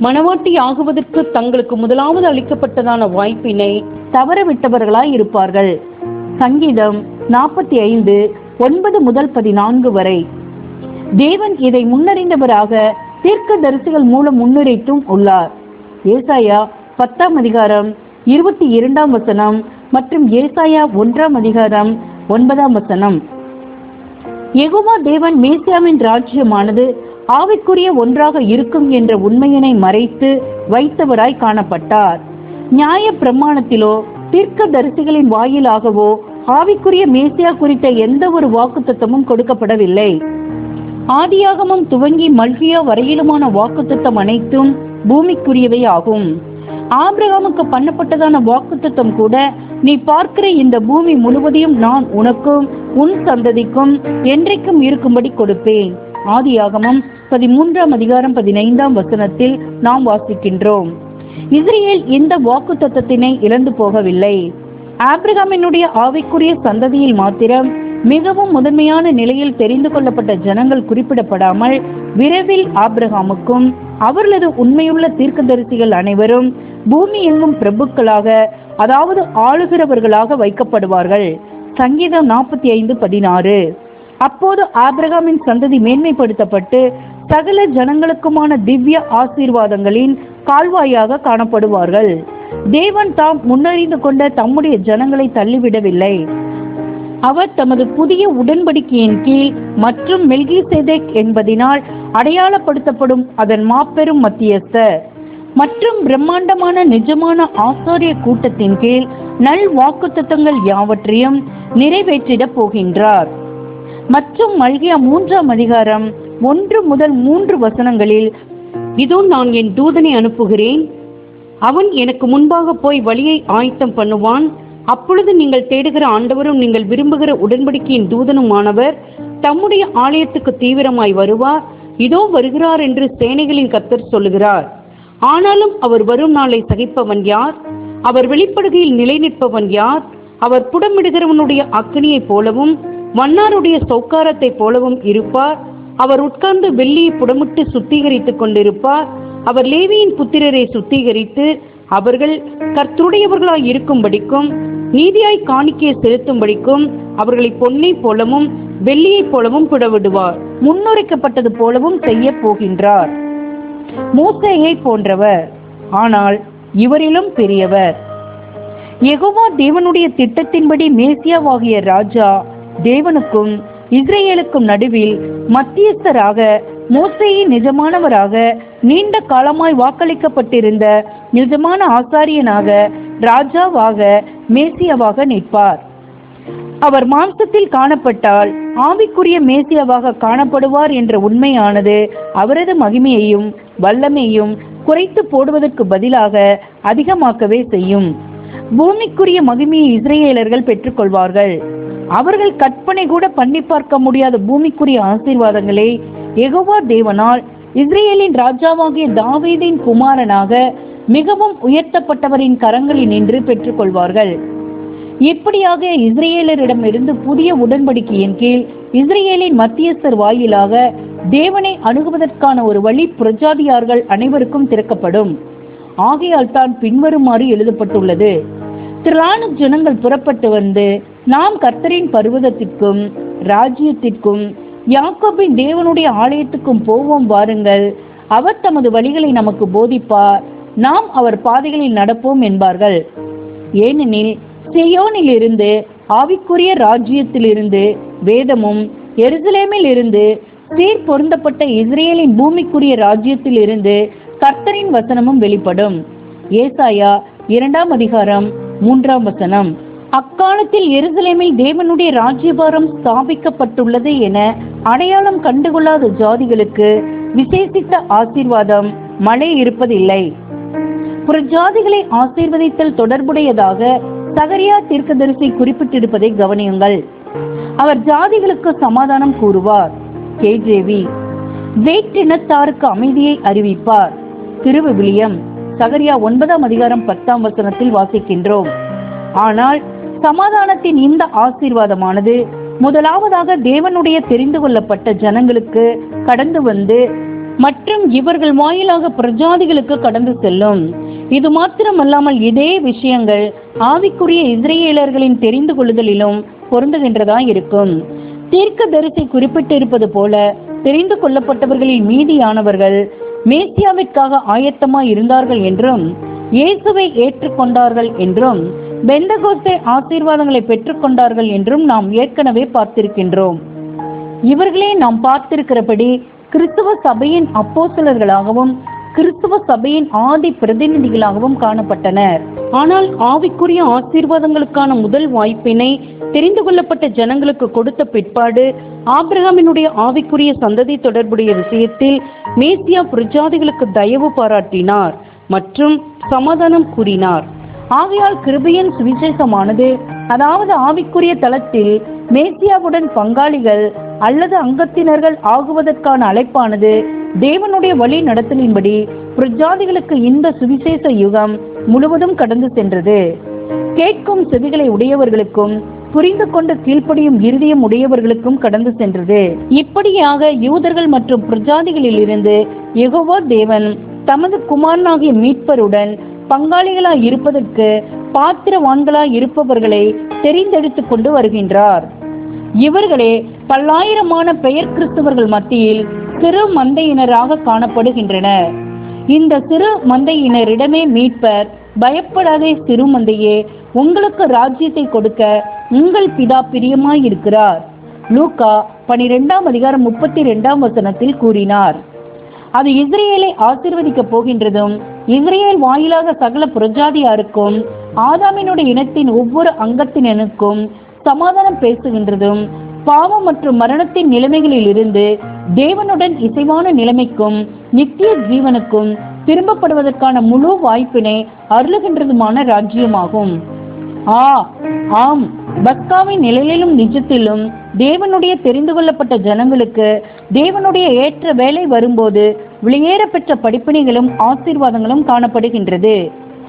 மனவாட்டி ஆகுவதற்கு தங்களுக்கு முதலாவது அளிக்கப்பட்டதான வாய்ப்பினை தவறவிட்டவர்களாய் இருப்பார்கள். சங்கீதம் 45:9 முதல் 14 வரை. தேவன் இதை முன்னறிந்தவராக தீர்க்க தரிசிகள் மூலம் முன்னுரைத்தும் உள்ளார். ஏசாயா 10ஆம் அதிகாரம் 22 வசனம் மற்றும் ஏசாயா 1ஆம் அதிகாரம் 9 வசனம். யெகோவா தேவன் மேசியாவின் ராஜ்யமானது ஆவிக்குரிய ஒன்றாக இருக்கும் என்ற உண்மையினை மறைத்து வைத்தவராய் காணப்பட்டார். நியாய பிரமாணத்திலோ தீர்க்க தரிசிகளின் வாயிலாகவோ ஆவிக்குரிய மேசியா குறித்த எந்த ஒரு வாக்குத்தத்தமும் கொடுக்கப்படவில்லை. ஆதியாகமம் துவங்கி மல்கியா வரையிலுமான வாக்குத்தத்தம் அனைத்தும் பூமிக்குரியவை ஆகும். ஆபிரகாமுக்கு பண்ணப்பட்டதான வாக்குத்தத்தம் கூட, நீ பார்க்கிற இந்த பூமி முழுவதையும் நான் உனக்கும் உன் சந்ததிக்கும் என்றைக்கும் இருக்கும்படி கொடுப்பேன். ஆதியாகமம் 13ஆம் அதிகாரம் 15ஆம் வசனத்தில் நாம் வாசிக்கின்றோம். இஸ்ரேல் இந்த வாக்குத்தத்தத்தினை இழந்து போகவில்லை. ஆபிரகாமினுடைய ஆவிக்குரிய சந்ததியில் மாத்திரம் மிகவும் முதன்மையான நிலையில் தெரிந்து கொள்ளப்பட்ட ஜனங்கள் குறிப்பிடப்படாமல் விரைவில் ஆபிரகாமுக்கும் அவர்களது உண்மையுள்ள தீர்க்கதரிசிகள் அனைவரும் பூமி எங்கும் பிரபுக்களாக, அதாவது ஆளுகிறவர்களாக வைக்கப்படுவார்கள். சங்கீதம் 45:16. அப்போது ஆபிரகாமின் சந்ததி மேன்மைப்படுத்தப்பட்டு சகல ஜனங்களுக்குமான திவ்ய ஆசீர்வாதங்களின் கால்வாயாக காணப்படுவார்கள். தேவன் தாம் முன்னறிந்து கொண்ட தம்முடைய ஜனங்களை தள்ளிவிடவில்லை. அவர் தமது புதிய உடன்படிக்கையின் கீழ் மற்றும் மெல்கிசேதேக் என்பதினால் அடையாளப்படுத்தப்படும் அதன் மாபெரும் மத்தியஸ்தர் மற்றும் பிரம்மாண்டமான நிஜமான ஆசாரிய கூட்டத்தின் கீழ் நல் வாக்குத்தத்தங்கள் யாவற்றையும் நிறைவேற்றிட போகின்றார். மற்றும் மல்கியா 3ஆம் அதிகாரம் 1 முதல் 3 வசனங்களில், இதோ நான் என் தூதனை அனுப்புகிறேன், அவன் எனக்கு முன்பாக போய் வழியை ஆயத்தம் பண்ணுவான். அப்பொழுது நீங்கள் தேடுகிற ஆண்டவரும் நீங்கள் விரும்புகிற உடன்படிக்கையின் தூதனுமானவர் தம்முடைய ஆலயத்துக்கு தீவிரமாய் வருவார். இதோ வருகிறார் என்று சேனைகளின் கர்த்தர் சொல்லுகிறார். ஆனாலும் அவர் வரும் நாளை சகிப்பவன் யார்? அவர் வெளிப்படுகையில் நிலை நிற்பவன் யார்? அவர் புடமிடுகிறவனுடைய அக்கினியைப் போலவும் வண்ணாருடைய சௌக்காரத்தை போலவும் இருப்பார். அவர் உட்கார்ந்து வெள்ளியை புடமிட்டு சுத்திகரித்துக் கொண்டிருப்பார். அவர் லேவியின் புத்திரரை சுத்திகரித்து அவர்கள் கர்த்தருடையவர்களாய் இருக்கும்படிக்கும் நீதியாய் காணிக்கையை செலுத்தும்படிக்கும் அவர்களை பொன்னை போலவும் வெள்ளியை போலவும் புடவிடுவார். முன்னுரைக்கப்பட்டது போலவும் செய்ய போகின்றார். மோசேயை போன்றவர், ஆனால் இவரிலும் பெரியவர். யெகோவா தேவனுடைய திட்டத்தின்படி மேசியாவாகிய ராஜா தேவனுக்கும் இஸ்ரேலுக்கும் நடுவில் மத்தியஸ்தராக, மோசேயின் நிஜமானவராக, நீண்ட காலமாய் வாக்களிக்கப்பட்டிருந்த நிஜமான ஆசாரியனாக, ராஜாவாக, மேசியாவாக நிற்பார். அவர் மாம்சத்தில் காணப்பட்டால் ஆவிக்குரிய மேசியாவாக காணப்படுவார் என்ற உண்மையானது அவரது மகிமையையும் வல்லமையையும் குறைத்து போடுவதற்கு பதிலாக அதிகமாக்கவே செய்யும். பூமிக்குரிய மகிமையை இஸ்ரேலர்கள் பெற்றுக்கொள்வார்கள். அவர்கள் கற்பனை கூட பண்ணி பார்க்க முடியாத பூமிக்குரிய ஆசீர்வாதங்களை யெகோவா தேவனால் இஸ்ரேலின் ராஜாவாகிய தாவீதின் குமாரனாக மிகவும் உயர்த்தப்பட்டவரின் கரங்களில் நின்று பெற்றுக்கொள்வார்கள். இப்படியாக இஸ்ரேலரிடமிருந்து புதிய உடன்படிக்கையின் கீழ் இஸ்ரேலின் மத்தியஸ்தர் வாயிலாக தேவனை அணுகுவதற்கான ஒரு வழி புறஜாதியார்கள் அனைவருக்கும் திறக்கப்படும். ஆகையால் தான் பின்வருமாறு எழுதப்பட்டுள்ளது: திரளான ஜனங்கள் புறப்பட்டு வந்து நாம் கர்த்தரின் பர்வதத்திற்கும் ராஜ்யத்திற்கும் யாக்கோபின் தேவனுடைய ஆலயத்துக்கும் போவோம் வாருங்கள். அவர் தமது வழிகளை நமக்கு போதிப்பார், நாம் அவர் பாதைகளில் நடப்போம் என்பார்கள். ஏனெனில் சீயோனில் இருந்து ஆவிக்குரிய ராஜ்யத்திலிருந்து வேதமும், எருசலேமில் இருந்து சீர் பொருந்தப்பட்ட இஸ்ரேலின் பூமிக்குரிய ராஜ்யத்தில் இருந்து கர்த்தரின் வசனமும் வெளிப்படும். ஏசாயா 2ஆம் அதிகாரம் 3ஆம் வசனம். அக்காலத்தில் எருசலேமில் தேவனுடைய ராஜ்யபாரம் ஸ்தாபிக்கப்பட்டுள்ளது என அடையாளம் கண்டுகொள்ளாத ஜாதிகளுக்கு விசேஷித்த ஆசீர்வாதம் மழை இருப்பதில்லை. புறஜாதிகளை ஆசீர்வதித்தல் தொடர்புடையதாக சகரியா தீர்க்கதரிசி குறிப்பிட்டிருப்பதை கவனியுங்கள். அவர் ஜாதிகளுக்கு சமாதானம் கூறுவார். கேஜேவி. வேற்றினத்தாருக்கு அமைதியை அறிவிப்பார். திருவிவிலியம் சகரியா 9ஆம் அதிகாரம் 10ஆம் வசனத்தில் வாசிக்கின்றோம். ஆனால் சமாதானத்தின் இந்த ஆசீர்வாதமானது முதலாவதாக தேவனுடைய தெரிந்து கொள்ளப்பட்ட ஜனங்களுக்கு கடந்து வந்து மற்றும் இவர்கள் வாயிலாக பிரஜாதிகளுக்கு கடந்து செல்லும். இது மாத்திரமல்லாமல் இதே விஷயங்கள் ஆவிக்குரிய இஸ்ரேலர்களின் தெரிந்து கொள்ளுதலிலும் பொருந்துகின்றதா இருக்கும். தீர்க்கதரிசி குறிப்பிட்டிருப்பது போல தெரிந்து கொள்ளப்பட்டவர்களில் மீதியானவர்கள் மேசியாவிற்காக ஆயத்தமாய் இருந்தார்கள் என்றும் இயேசுவை ஏற்றுக்கொண்டார்கள் என்றும் பெந்தகோஸ்தே ஆசீர்வாதங்களை பெற்றுக்கொண்டார்கள் என்றும் நாம் ஏற்கனவே பார்த்திருக்கின்றோம். இவர்களே நாம் பார்த்திருக்கிறபடி கிறிஸ்துவ சபையின் அப்போஸ்தலர்களாகவும் கிறிஸ்துவ சபையின் ஆதி பிரதிநிதிகளாகவும் காணப்பட்டனர். ஆனால் ஆவிக்குரிய ஆசீர்வாதங்களுக்கான முதல் வாய்ப்பினை தெரிந்து கொள்ளப்பட்ட ஜனங்களுக்கு கொடுத்த பிற்பாடு ஆபிரகாமினுடைய ஆவிக்குரிய சந்ததி தொடர்புடைய விஷயத்தில் மேசியா புறஜாதிகளுக்கு தயவு பாராட்டினார் மற்றும் சமாதானம் கூறினார். ஆகையால் கிருபையின் சுவிசேஷமானது, அதாவது ஆவிக்குரிய தளத்தில் மேசியாவுடன் பங்காளிகள் அல்லது அங்கத்தினர்கள் ஆகுவதற்கான அழைப்பானது தேவனுடைய வழி நடத்தலின்படி புறஜாதிகளுக்கு இந்த சுவிசேஷ யுகம் முழுவதும் கடந்து சென்றது. கேட்கும் செவிகளை உடையவர்களுக்கும் புரிந்து கொண்டு கீழ்ப்படியும் இருதயம் உடையவர்களுக்கும் கடந்து சென்றது. இப்படியாக யூதர்கள் மற்றும் புறஜாதிகளில் இருந்து யெகோவா தேவன் தமது குமாரனாகிய மீட்பருடன் பங்காளிகளாய் இருப்பதற்கு பாத்திரவான்களாய் இருப்பவர்களை தெரிந்தெடுத்து கொண்டு வருகின்றார். இவர்களே பல்லாயிரமான பெயர் கிறிஸ்தவர்கள் மத்தியில் சிறு மந்தையினராக காணப்படுகின்றனர். இந்த சிறு மந்தையினரிடமே மீட்பர், பயப்படாதே சிறு மந்தையே, உங்களுக்கு ராஜ்யத்தை கொடுக்க உங்கள் பிதா பிரியமாய் இருக்கிறார், லூக்கா 12ஆம் அதிகாரம் 32ஆம் வசனத்தில் கூறினார். அது இஸ்ரேலை ஆசீர்வதிக்க போகின்றதும் இஸ்ரேல் வாயிலாக சகல புறஜாதியாருக்கும் ஆதாமினுடைய இனத்தின் ஒவ்வொரு அங்கத்தினருக்கும் சமாதானம் பேசுகின்றதும் பாவம் மற்றும் மரணத்தின் நிலைமைகளில் இருந்து தேவனுடன் இசைவான நிலைமைக்கும் நித்திய ஜீவனுக்கும் திரும்பப்படுவதற்கான முழு வாய்ப்பினை அருளுகின்றதுமான ராஜ்யமாகும். ஆம், பஸ்காவின் நிழலிலும் நிஜத்திலும் தேவனுடைய தெரிந்து கொள்ளப்பட்ட ஜனங்களுக்கு தேவனுடைய ஏற்ற வேலை வரும்போது வெளியேற பெற்ற படிப்பினைகளும் ஆசீர்வாதங்களும் காணப்படுகின்றது.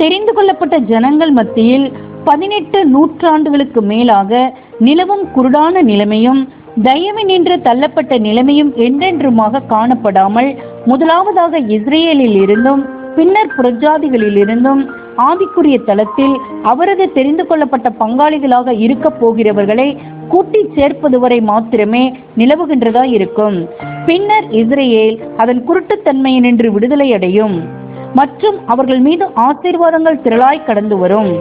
தெரிந்து கொள்ளப்பட்ட ஜனங்கள் மத்தியில் 18 நூற்றாண்டுகளுக்கு மேலாக நிலவும் குருடான நிலைமையும் தயவு நின்று தள்ளப்பட்ட நிலைமையும் என்றென்றுமாக காணப்படாமல் முதலாவதாக இஸ்ரேலில் இருந்தும் பின்னர் புறஜாதிகளில் இருந்தும் ஆவிக்குரிய தளத்தில் அவரது தெரிந்து கொள்ளப்பட்ட பங்காளிகளாக இருக்க போகிறவர்களை கூட்டி சேர்ப்பது வரை மாத்திரமே நிலவுகின்றதா இருக்கும். பின்னர் இஸ்ரேல் அதன் குருட்டுத்தன்மையினின்று விடுதலை அடையும் மற்றும் அவர்கள் மீது ஆசீர்வாதங்கள் திரளாய் கடந்து வரும்.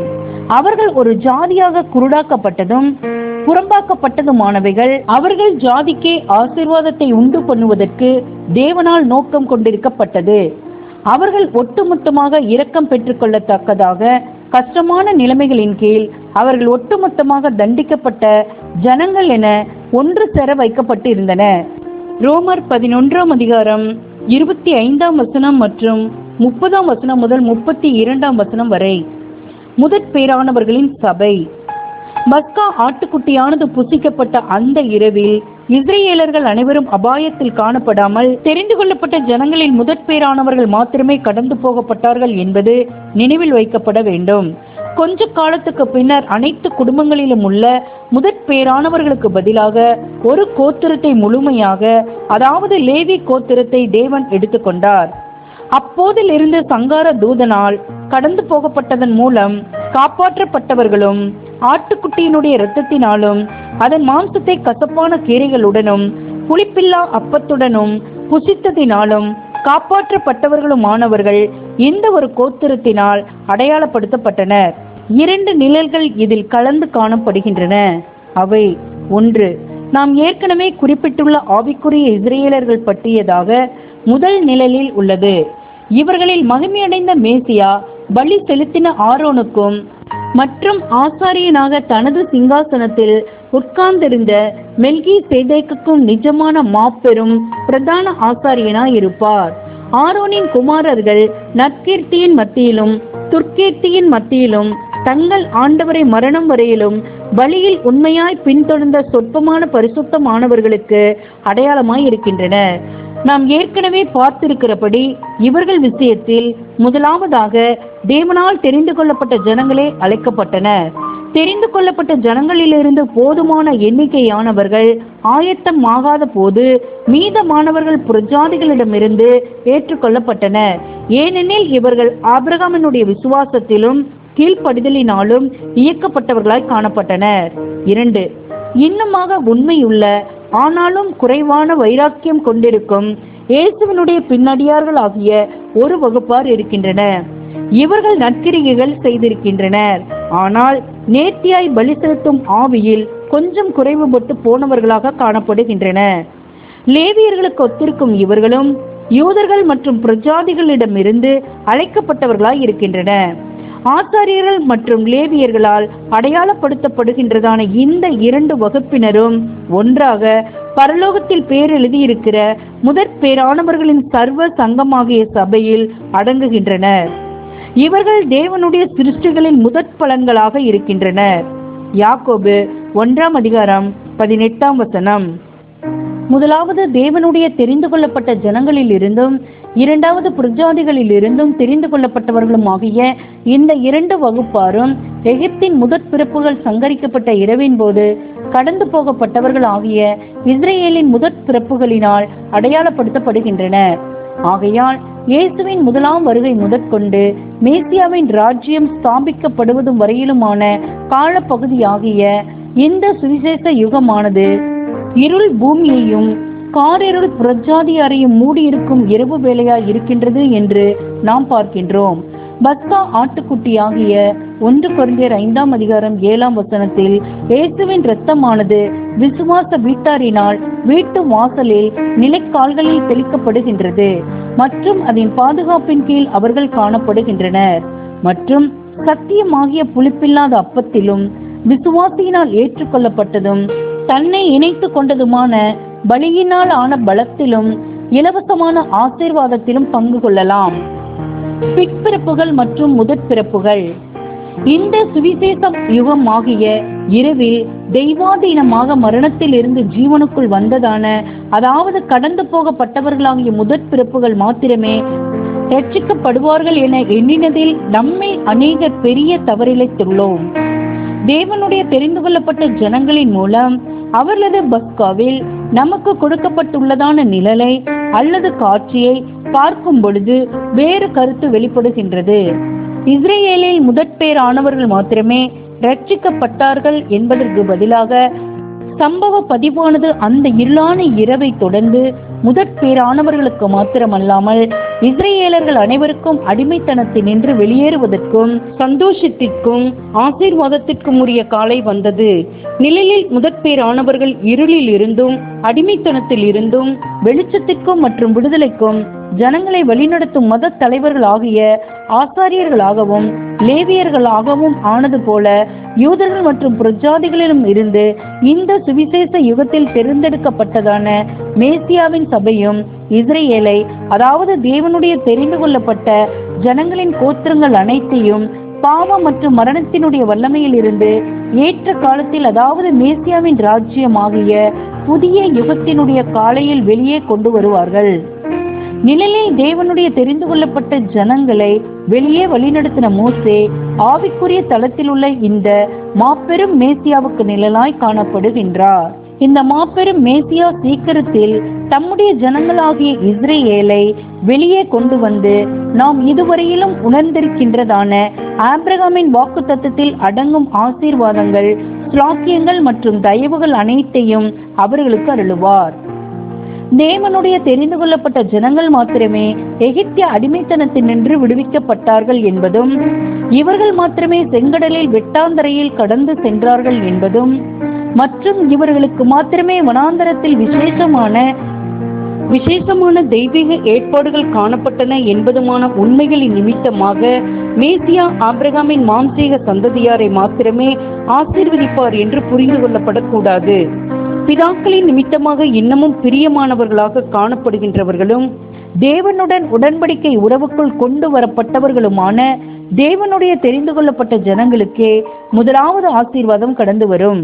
அவர்கள் ஒரு ஜாதியாக குருடாக்கப்பட்டதும் புறம்பாக்கப்பட்டதுமானவைகள் அவர்கள் ஜாதிக்கே ஆசீர்வாதத்தை உண்டு பண்ணுவதற்கு தேவனால் நோக்கம் கொண்டிருக்கப்பட்டது. அவர்கள் ஒட்டுமொத்தமாக இரக்கம் பெற்றுக்கொள்ளத்தக்கதாக கஷ்டமான நிலைமைகளின் கீழ் அவர்கள் ஒட்டுமொத்தமாக தண்டிக்கப்பட்ட ஜனங்கள் என ஒன்று சேர வைக்கப்பட்டு இருந்தன. ரோமர் 11ஆம் அதிகாரம் 25ஆம் வசனம் மற்றும் 30ஆம் வசனம் முதல் 32ஆம் வசனம் வரை. முதற் பேரானவர்களின் சபை. பஸ்கா ஆட்டுக்குட்டியானது புசிக்கப்பட்ட அந்த இரவில் இஸ்ரேலர்கள் அனைவரும் அபாயத்தில் காணப்படாமல் தெரிந்து கொள்ளப்பட்ட ஜனங்களில் முதற் பேரானவர்கள் மாத்திரமே கடந்து போகப்பட்டார்கள் என்பது நினைவில் வைக்கப்பட வேண்டும். கொஞ்ச காலத்துக்கு பின்னர் அனைத்து குடும்பங்களிலும் உள்ள முதற் பேரானவர்களுக்கு பதிலாக ஒரு கோத்திரத்தை முழுமையாக, அதாவது லேவி கோத்திரத்தை தேவன் எடுத்துக்கொண்டார். அப்போதிலிருந்து சங்கார தூதனால் கடந்து போகப்பட்டதன் மூலம் காப்பாற்றப்பட்டவர்களும் ஆட்டுக்குட்டியினுடைய இரத்தத்தினாலும் அதன் மாம்சத்தை கசப்பான கீரைகளுடனும் புளிப்பில்லா அப்பத்துடனும் புசித்ததினாலும் காப்பாற்றப்பட்டவர்களுமானவர்கள் இந்த ஒரு கோத்திரத்தினால் அடையாளப்படுத்தப்பட்டனர். 2 நிழல்கள் இதில் கலந்து காணப்படுகின்றன. அவை, ஒன்று, நாம் ஏற்கனவே குறிப்பிட்டுள்ள ஆவிக்குரிய இஸ்ரேலர்கள் பற்றியதாக முதல் நிழலில் உள்ளது. இவர்களில் மகிமையடைந்த மேசியா பலி செலுத்தின ஆரோனுக்கும் மற்றும் ஆசாரியனாக தனது சிங்காசனத்தில் உட்கார்ந்திருந்த மெல்கி சேதேக்குக்கும் நிஜமான மாபெரும் பிரதான ஆசாரியனாய் இருப்பார். ஆரோனின் குமாரர்கள் நற்கீர்த்தியின் மத்தியிலும் துர்க்கீர்த்தியின் மத்தியிலும் தங்கள் ஆண்டவரை மரணம் வரையிலும் பலியில் உண்மையாய் பின்தொடர்ந்த சொற்பமான பரிசுத்தமானவர்களுக்கு அடையாளமாய் இருக்கின்றனர். நாம் ஏற்கனவே பார்த்திருக்கிறபடி இவர்கள் விஷயத்தில் முதலாவதாக தேவனால் தெரிந்து கொள்ளப்பட்ட ஜனங்களே அழைக்கப்பட்டனர். தெரிந்து கொள்ளப்பட்ட ஜனங்களிலிருந்து போதுமான எண்ணிக்கையானவர்கள் ஆயத்தம் ஆகாத போது மீதமானவர்கள் புறஜாதிகளிடமிருந்து ஏற்றுக்கொள்ளப்பட்டனர். ஏனெனில் இவர்கள் ஆபிரகாமினுடைய விசுவாசத்திலும் கீழ்ப்படிதலினாலும் இயக்கப்பட்டவர்களாய் காணப்பட்டனர். 2, இன்னுமாக உண்மையுள்ள ஆனாலும் குறைவான வைராக்கியம் கொண்டிருக்கும் இயேசுவினுடைய பின்னடியார்கள் ஆகிய ஒரு வகுப்பார் இருக்கின்றனர். இவர்கள் நற்கிரிகைகள் செய்திருக்கின்றனர், ஆனால் நேர்த்தியாய் பலி செலுத்தும் ஆவியில் கொஞ்சம் குறைவுபட்டு போனவர்களாக காணப்படுகின்றனர். லேவியர்களுக்கு ஒத்திருக்கும் இவர்களும் யூதர்கள் மற்றும் பிரஜாதிகளிடமிருந்து அழைக்கப்பட்டவர்களாய் இருக்கின்றனர். ஆசாரியர்கள் மற்றும் லேவியர்களால் அடையாளப்படுத்தப்படுகின்றதான இந்த 2 வகுப்பினரும் ஒன்றாக பரலோகத்தில் பேர் எழுதியிருக்கிற முதற் பேரானவர்களின் சர்வ சங்கமாகிய சபையில் அடங்குகின்றனர். இவர்கள் தேவனுடைய சிருஷ்டிகளின் முதற் பலன்களாக இருக்கின்றனர். யாக்கோபு 1:18. முதலாவது தேவனுடைய தெரிந்து கொள்ளப்பட்ட ஜனங்களில் இருந்தும் இரண்டாவது புறஜாதிகளில் இருந்தும் தெரிந்து கொள்ளப்பட்டவர்களும் ஆகிய இந்த 2 வகுப்பாரும் எகிப்தின் முதற் பிறப்புகள் சங்கரிக்கப்பட்ட இரவின் போது கடந்து போகப்பட்டவர்கள் ஆகிய இஸ்ரேலின் முதற் பிறப்புகளினால் அடையாளப்படுத்தப்படுகின்றனர். ஆகையால் இயேசுவின் முதலாம் வருகை முதற்கொண்டு மேசியாவின் ராஜ்யம் ஸ்தாபிக்கப்படுவதும் வரையிலுமான காலப்பகுதியாகிய இந்த சுவிசேஷ யுகமானது இருள் பூமியையும் காரிருள் புறஜாதியாரையும் மூடியிருக்கும் இரவு வேளையாய் இருக்கின்றது என்று நாம் பார்க்கின்றோம். பஸ்கா ஆட்டுக்குட்டியாகிய 1 கொரிந்தியர் 5:7 இயேசுவின் இரத்தமானது விசுவாச வீட்டாரினால் வீட்டு வாசலில் நிலைக்கால்களில் தெளிக்கப்படுகின்றது மற்றும் அதன் பாதுகாப்பின் கீழ் அவர்கள் காணப்படுகின்றனர். மற்றும் சத்தியமாகிய புளிப்பில்லாத அப்பத்திலும் விசுவாசியினால் ஏற்றுக்கொள்ளப்பட்டதும் தன்னை இணைத்து கொண்டதுமான பலியினால் ஆன பலத்திலும் இலவசமான ஆசீர்வாதத்திலும் பங்கு கொள்ளலாம். பிற்பிறப்புகள் மற்றும் முதற் பிறப்புகள். இந்த சுவிசேஷ யுகம் ஆகிய இரவில் தெய்வாதீனமாக மரணத்தில் இருந்து ஜீவனுக்குள் வந்ததான, அதாவது கடந்து போகப்பட்டவர்களாகிய முதற் பிறப்புகள் மாத்திரமே ரட்சிக்கப்படுவார்கள் என எண்ணினதில் நம்மை அநேகர் பெரிய தவறிழைத்துள்ளோம். தேவனுடைய தெரிந்து கொள்ளப்பட்ட ஜனங்களின் மூலம் அவர்களது பஸ்காவில் நமக்கு கொடுக்கப்பட்டுள்ளதான நிழலை அல்லது காட்சியை பார்க்கும் பொழுது வேறு கருத்து வெளிப்படுகின்றது. இஸ்ரேலில் முதற்பேரானவர்கள் மாத்திரமே ரட்சிக்கப்பட்டார்கள் என்பதற்கு பதிலாக சம்பவ பதிவானது அந்த இருளான இரவை தொடர்ந்து முதற்பேரானவர்களுக்கு மாத்திரமல்லாமல் இஸ்ரேலர்கள் அனைவருக்கும் அடிமைத்தனத்தினின்று வெளியேறுவதற்கும் சந்தோஷத்திற்கும் ஆசீர்வாதத்திற்கும் உரிய காலை வந்தது. நிழலில் முதற்பேரானவர்கள் இருளில் இருந்தும் அடிமைத்தனத்தில் இருந்தும் வெளிச்சத்திற்கும் மற்றும் விடுதலைக்கும் ஜனங்களை வழிநடத்தும் மத தலைவர்கள் ஆகிய ஆசாரியர்களாகவும் லேவியர்களாகவும் ஆனது போல யூதர்கள் மற்றும் பிரஜாதிகளிலும் இருந்து இந்த சுவிசேஷ யுகத்தில் தேர்ந்தெடுக்கப்பட்டதான மேசியாவின் சபையும் இஸ்ரேலை, அதாவது தேவனுடைய தெரிந்து கொள்ளப்பட்ட ஜனங்களின் கோத்திரங்கள் அனைத்தையும் பாவம் மற்றும் மரணத்தினுடைய வல்லமையில் இருந்து ஏற்ற காலத்தில், அதாவது மேசியாவின் ராஜ்யம் ஆகிய புதிய யுகத்தினுடைய காலையில் வெளியே கொண்டு வருவார்கள். நிழலில் தேவனுடைய தெரிந்து கொள்ளப்பட்ட ஜனங்களை வெளியே வழிநடத்தின மோசே ஆவிக்குரிய தளத்தில் உள்ள இந்த மாபெரும் மேசியாவுக்கு நிழலாய் காணப்படுகின்றார். இந்த மாபெரும் மேசியா சீக்கிரத்தில் தம்முடைய ஜனங்களாகிய இஸ்ரேலை வெளியே கொண்டு வந்து நாம் இதுவரையிலும் உணர்ந்திருக்கின்றதான ஆபிரகாமின் வாக்குத்தத்தத்தில் அடங்கும் ஆசீர்வாதங்கள், ஸ்லாக்கியங்கள் மற்றும் தயவுகள் அனைத்தையும் அவர்களுக்கு அருளுவார். தேவனுடைய தெரிந்து கொள்ளப்பட்ட ஜனங்கள் மாத்திரமே எகிப்திய அடிமைத்தனத்தினின்று விடுவிக்கப்பட்டார்கள் என்பதும், இவர்கள் மாத்திரமே செங்கடலில் வெட்டாந்தரையில் கடந்து சென்றார்கள் என்பதும், மற்றும் இவர்களுக்கு மாத்திரமே வனாந்தரத்தில் விசேஷமான தெய்வீக ஏற்பாடுகள் காணப்பட்டன என்பதுமான உண்மைகளின் நிமித்தமாக மேசியா ஆபிரகாமின் மாம்சீக சந்ததியாரை மாத்திரமே ஆசீர்வதிப்பார் என்று புரிந்து கொள்ளப்படக்கூடாது. பிதாக்களின் நிமித்தமாக இன்னமும் பிரியமானவர்களாக காணப்படுகின்றவர்களும் தேவனுடன் உடன்படிக்கை உறவுக்குள் கொண்டு வரப்பட்டவர்களுமான தேவனுடைய தெரிந்து கொள்ளப்பட்ட ஜனங்களுக்கே முதலாவது ஆசீர்வாதம் கடந்து வரும்.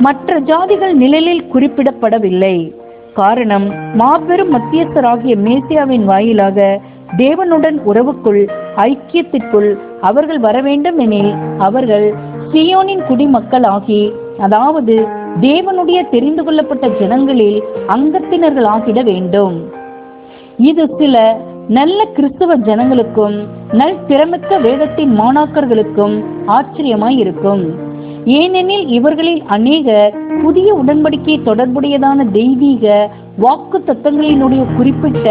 மற்ற ஜாதிகள் நிழலில் குறிப்பிடப்படவில்லை. காரணம், மாபெரும் மத்தியஸ்தராகிய மேசியாவின் வாயிலாக தேவனுடன் உறவுக்குள் ஐக்கியத்திற்குள் அவர்கள் வர வேண்டும் எனில் அவர்கள் சியோனின் குடிமக்கள் ஆகி, அதாவது தேவனுடைய தெரிந்து கொள்ளப்பட்ட ஜனங்களில் அங்கத்தினர்கள் ஆகிட வேண்டும். இது சில நல்ல கிறிஸ்தவ ஜனங்களுக்கும் நல் திறமிக்க வேதத்தின் மாணாக்கர்களுக்கும் ஆச்சரியமாய் இருக்கும். ஏனெனில் இவர்களில் அநேகர் புதிய உடன்படிக்கை தொடர்புடையதான தெய்வீக வாக்கு தத்தங்களினுடைய குறிப்பிட்ட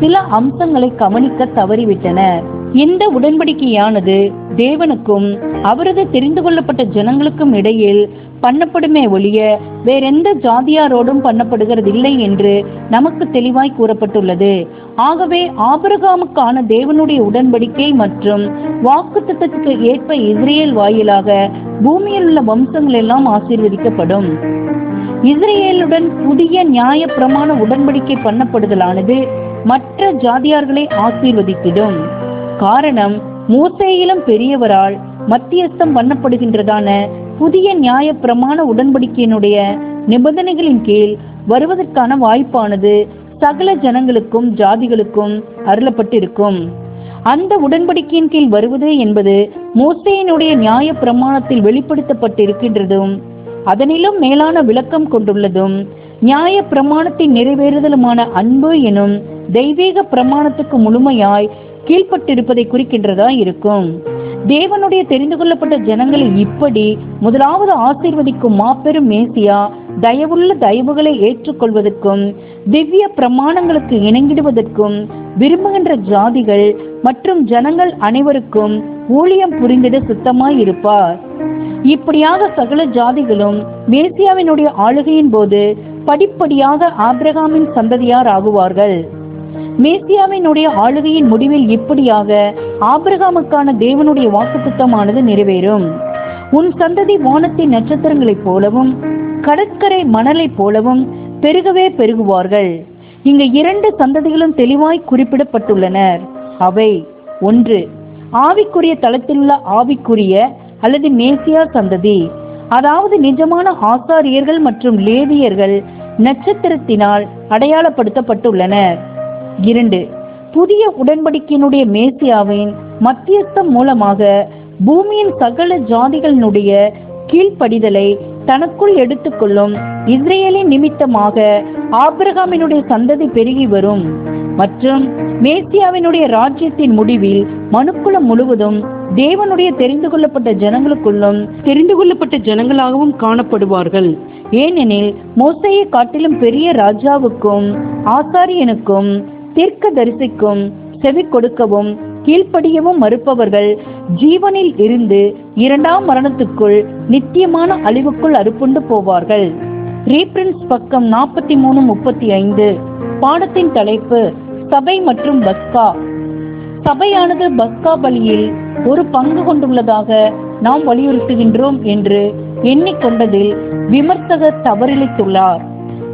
சில அம்சங்களை கவனிக்க தவறிவிட்டனர். இந்த உடன்படிக்கையானது தேவனுக்கும் அவரது தெரிந்து கொள்ளப்பட்ட ஜனங்களுக்கும் இடையில் பண்ணப்படுமே ஒழிய வேறெந்த ஜாதியாரோடும் பண்ணப்படுகிறதில்லை என்று நமக்கு தெளிவாய் கூறப்பட்டுள்ளது. ஆகவே ஆபிரகாமுக்கான தேவனுடைய உடன்படிக்கை மற்றும் வாக்குத்தத்தத்துக்கு ஏற்ப இஸ்ரேல் வாயிலாக பூமியில் உள்ள வம்சங்கள் எல்லாம் ஆசீர்வதிக்கப்படும். இஸ்ரேலுடன் புதிய நியாய பிரமாண உடன்படிக்கை பண்ணப்படுதலானது மற்ற ஜாதியார்களை ஆசீர்வதித்திடும். காரணம், மோசேயிலும் பெரியவரால் மத்தியஸ்தம் பண்ணப்படுகின்றதான புதிய நியாய பிரமாண உடன்படிக்கையினுடைய நிபந்தனைகளின் கீழ் வருவதற்கான வாய்ப்பானது சகல ஜனங்களுக்கும் ஜாதிகளுக்கும் அருளப்பட்டிருக்கும். அந்த உடன்படிக்கையின் கீழ் வருவது என்பது மோசேயினுடைய நியாய பிரமாணத்தில் வெளிப்படுத்தப்பட்டிருக்கின்றதும் அதனிலும் மேலான விளக்கம் கொண்டுள்ளதும் நியாய பிரமாணத்தின் நிறைவேறுதலுமான அன்பு எனும் தெய்வீக பிரமாணத்துக்கு முழுமையாய் கீழ்பட்டிருப்பதை குறிக்கின்றதா இருக்கும். தேவனுடைய தெரிந்து கொள்ளப்பட்ட ஜனங்களை இப்படி முதலாவது ஆசீர்வதிக்கும் மாபெரும் மேசியா தயவுள்ள தயவுகளை ஏற்றுக்கொள்வதற்கும் திவ்ய பிரமாணங்களுக்கு இணங்கிடுவதற்கும் விரும்புகின்ற ஜாதிகள் மற்றும் ஜனங்கள் அனைவருக்கும் ஊழியம் புரிந்திட சுத்தமாய் இருப்பார். இப்படியாக சகல ஜாதிகளும் மேசியாவினுடைய ஆளுகையின் போது படிப்படியாக ஆபிரகாமின் சந்ததியார் ஆகுவார்கள். மேசியாவினுடைய ஆளுகையின் முடிவில் இப்படியாக ஆபிரகாமுக்கான தேவனுடைய வாக்குத்தத்தமானது நிறைவேறும். உன் சந்ததி வானத்தின் நட்சத்திரங்களைப் போலவும் கடற்கரை மணலைப் போலவும் பெருகவே பெருகுவார்கள். இங்கு இரண்டு சந்ததிகளும் தெளிவாய் குறிப்பிடப்பட்டுள்ளனர். அவை, ஒன்று, ஆவிக்குரிய தளத்திலுள்ள ஆவிக்குரிய அல்லது மேசியா சந்ததி, அதாவது நிஜமான ஆசாரியர்கள் மற்றும் லேவியர்கள் நட்சத்திரத்தினால் அடையாளப்படுத்தப்பட்டுள்ளனர். 2, புதிய உடன்படிக்கையினுடைய மேசியாவின் மத்தியஸ்தம் மூலமாக பூமியின் சகல ஜாதிகளினுடைய கீழ்ப்படிதலை தனக்குள் எடுத்துக்கொள்ளும் இஸ்ரேலின் நிமித்தமாக ஆபிரகாமினுடைய சந்ததி பெருகி வரும். மற்றும் மேசியாவினுடைய ராஜ்யத்தின் முடிவில் மனுக்குலம் முழுவதும் தேவனுடைய தெரிந்து கொள்ளப்பட்ட ஜனங்களுக்குள்ளும் தெரிந்து கொள்ளப்பட்ட ஜனங்களாகவும் காணப்படுவார்கள். ஏனெனில் மோசேயை காட்டிலும் பெரிய ராஜாவுக்கும் ஆசாரியனுக்கும் தீர்க்கதரிசிக்கும் செவி கொடுக்கவும் கீழ்ப்படியவும் மறுப்பவர்கள் ஜீவனில் இருந்து இரண்டாம் மரணத்துக்குள் நித்தியமான அழிவுக்குள் அறுப்புண்டு போவார்கள். ரீப்ரின்ஸ் பக்கம் 43-35. பாடத்தின் தலைப்பு சபை மற்றும் பஸ்கா. சபையானது பஸ்கா பலியில் ஒரு பங்கு கொண்டுள்ளதாக நாம் வலியுறுத்துகின்றோம் என்று எண்ணிக்கொண்டதில் விமர்சகர் தவறிழைத்துள்ளார்.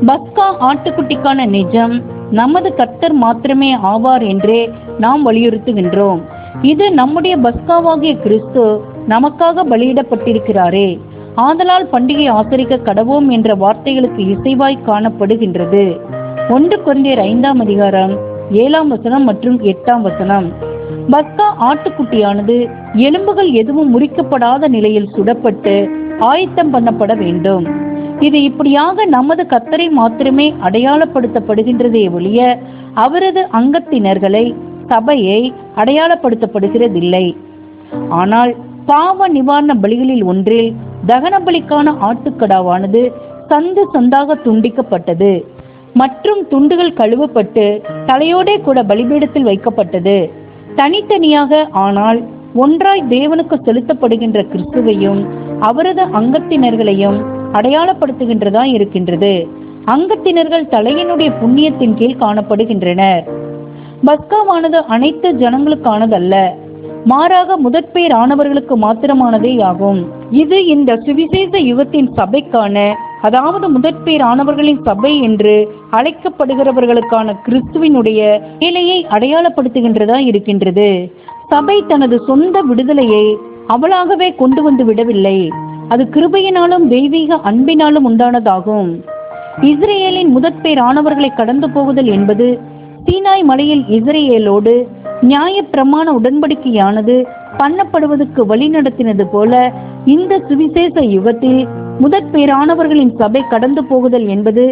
பஸ்கா ஆட்டுக்குட்டிக்கான நிஜம் நமது கர்த்தர் மாத்திரமே ஆவார் என்றே நாம் வலியுறுத்துகின்றோம். இது நம்முடைய பஸ்காவாகிய கிறிஸ்து நமக்காக பலியிடப்பட்டிருக்கிறாரே, ஆதலால் பண்டிகை ஆசரிக்க கடவோம் என்ற வார்த்தைகளுக்கு இசைவாய் காணப்படுகின்றது. 1 கொரிந்தியர் 5-ம் அதிகாரம் 7-ம் வசனம் மற்றும் 8-ம் வசனம். பஸ்கா ஆட்டுக்குட்டியானது எலும்புகள் எதுவும் முறிக்கப்படாத நிலையில் சுடப்பட்டு ஆயத்தம் பண்ணப்பட வேண்டும். இது இப்படியாக நமது கர்த்தரை மாத்திரமே அடையாளப்படுத்தப்படுகின்றதே ஒழிய அவரது அங்கத்தினர்களை, சபையை அடையாளப்படுத்தப்படுகிறதில்லை. ஆனால் பாவ நிவாரண பலிகளில் ஒன்றில் தகன பலிக்கான ஆட்டுக்கடாவானது சந்து சந்தாக துண்டிக்கப்பட்டது மற்றும் துண்டுகள் கழுவப்பட்டு தலையோடே கூட பலிபீடத்தில் வைக்கப்பட்டது. தனித்தனியாக ஆனால் ஒன்றாய் தேவனுக்கு செலுத்தப்படுகின்ற கிறிஸ்துவையும் அவரது அங்கத்தினர்களையும் அடையாளப்படுத்துகின்றதா இருக்கின்றது. அங்கத்தினர்கள் தலையினுடைய புண்ணியத்தின் கீழ் காணப்படுகின்றனர். பஸ்காவானது அனைத்து ஜனங்களுக்கானதல்ல, மாறாக முதற்பேர் ஆனவர்களுக்கு மாத்திரமானதே ஆகும். இது இந்த சுவிசேஷ யுகத்தின் சபைக்கான, அதாவது முதற்பேர் ஆனவர்களின் சபை என்று அழைக்கப்படுகிறவர்களுக்கான கிறிஸ்துவினுடைய வேலையை அடையாளப்படுத்துகின்றதா இருக்கின்றது. சபை தனது சொந்த விடுதலையை அவளாகவே கொண்டு வந்து விடவில்லை. அது கிருபையினாலும் தெய்வீக அன்பினாலும் உண்டானதாகும். இஸ்ரேலின் முதற்பேர் ஆனவர்களை கடந்து போகுதல் என்பது சீனாய் மலையில் இஸ்ரேலோடு நியாய பிரமாண உடன்படிக்கையானது பண்ணப்படுவதற்கு வழி நடத்தினது போல இந்த சுவிசேஷ யுகத்தில் முதற்பேரானவர்களின் சபை கடந்து போகுதல் என்பது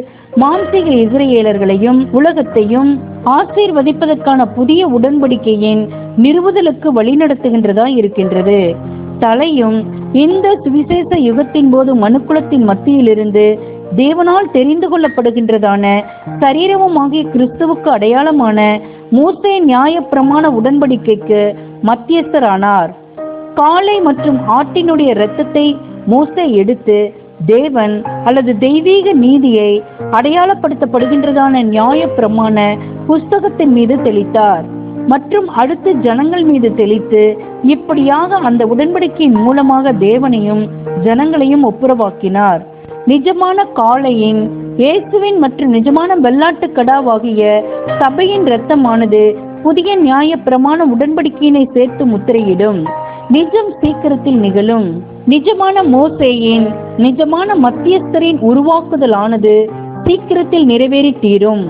மாம்சீக இஸ்ரேலர்களையும் உலகத்தையும் ஆசீர்வதிப்பதற்கான புதிய உடன்படிக்கையின் நிறுவுதலுக்கு வழிநடத்துகின்றதா இருக்கின்றது. தலையும் இந்த சுவிசேஷ யுகத்தின் போது மனுக்குலத்தின் மத்தியிலிருந்து தேவனால் தெரிந்து கொள்ளப்படுகின்றதான சரீரமும் ஆகிய கிறிஸ்துவுக்கு அடையாளமான மோசே நியாய பிரமாண உடன்படிக்கைக்கு மத்தியஸ்தரானார். காளை மற்றும் ஆட்டினுடைய இரத்தத்தை மோசே எடுத்து தேவன் அல்லது தெய்வீக நீதியை அடையாளப்படுத்தப்படுகின்றதான நியாய பிரமாண புஸ்தகத்தின் மீது தெளித்தார் மற்றும் அடுத்து ஜனங்கள் மீது தெளித்து இப்படியாக அந்த உடன்படிக்கையின் மூலமாக தேவனையும் ஜனங்களையும் ஒப்புரவாக்கினார். நிஜமான காளையின், இயேசுவின் மற்றும் நிஜமான வெள்ளாட்டு கடாவாகிய சபையின் இரத்தமானது புதிய நியாய பிரமாண உடன்படிக்கையினை சேர்த்து முத்திரையிடும். நிஜம் சீக்கிரத்தில் நிகழும். நிஜமான மோசேயின், நிஜமான மத்தியஸ்தரின் உருவாக்குதலானது சீக்கிரத்தில் நிறைவேறி தீரும்.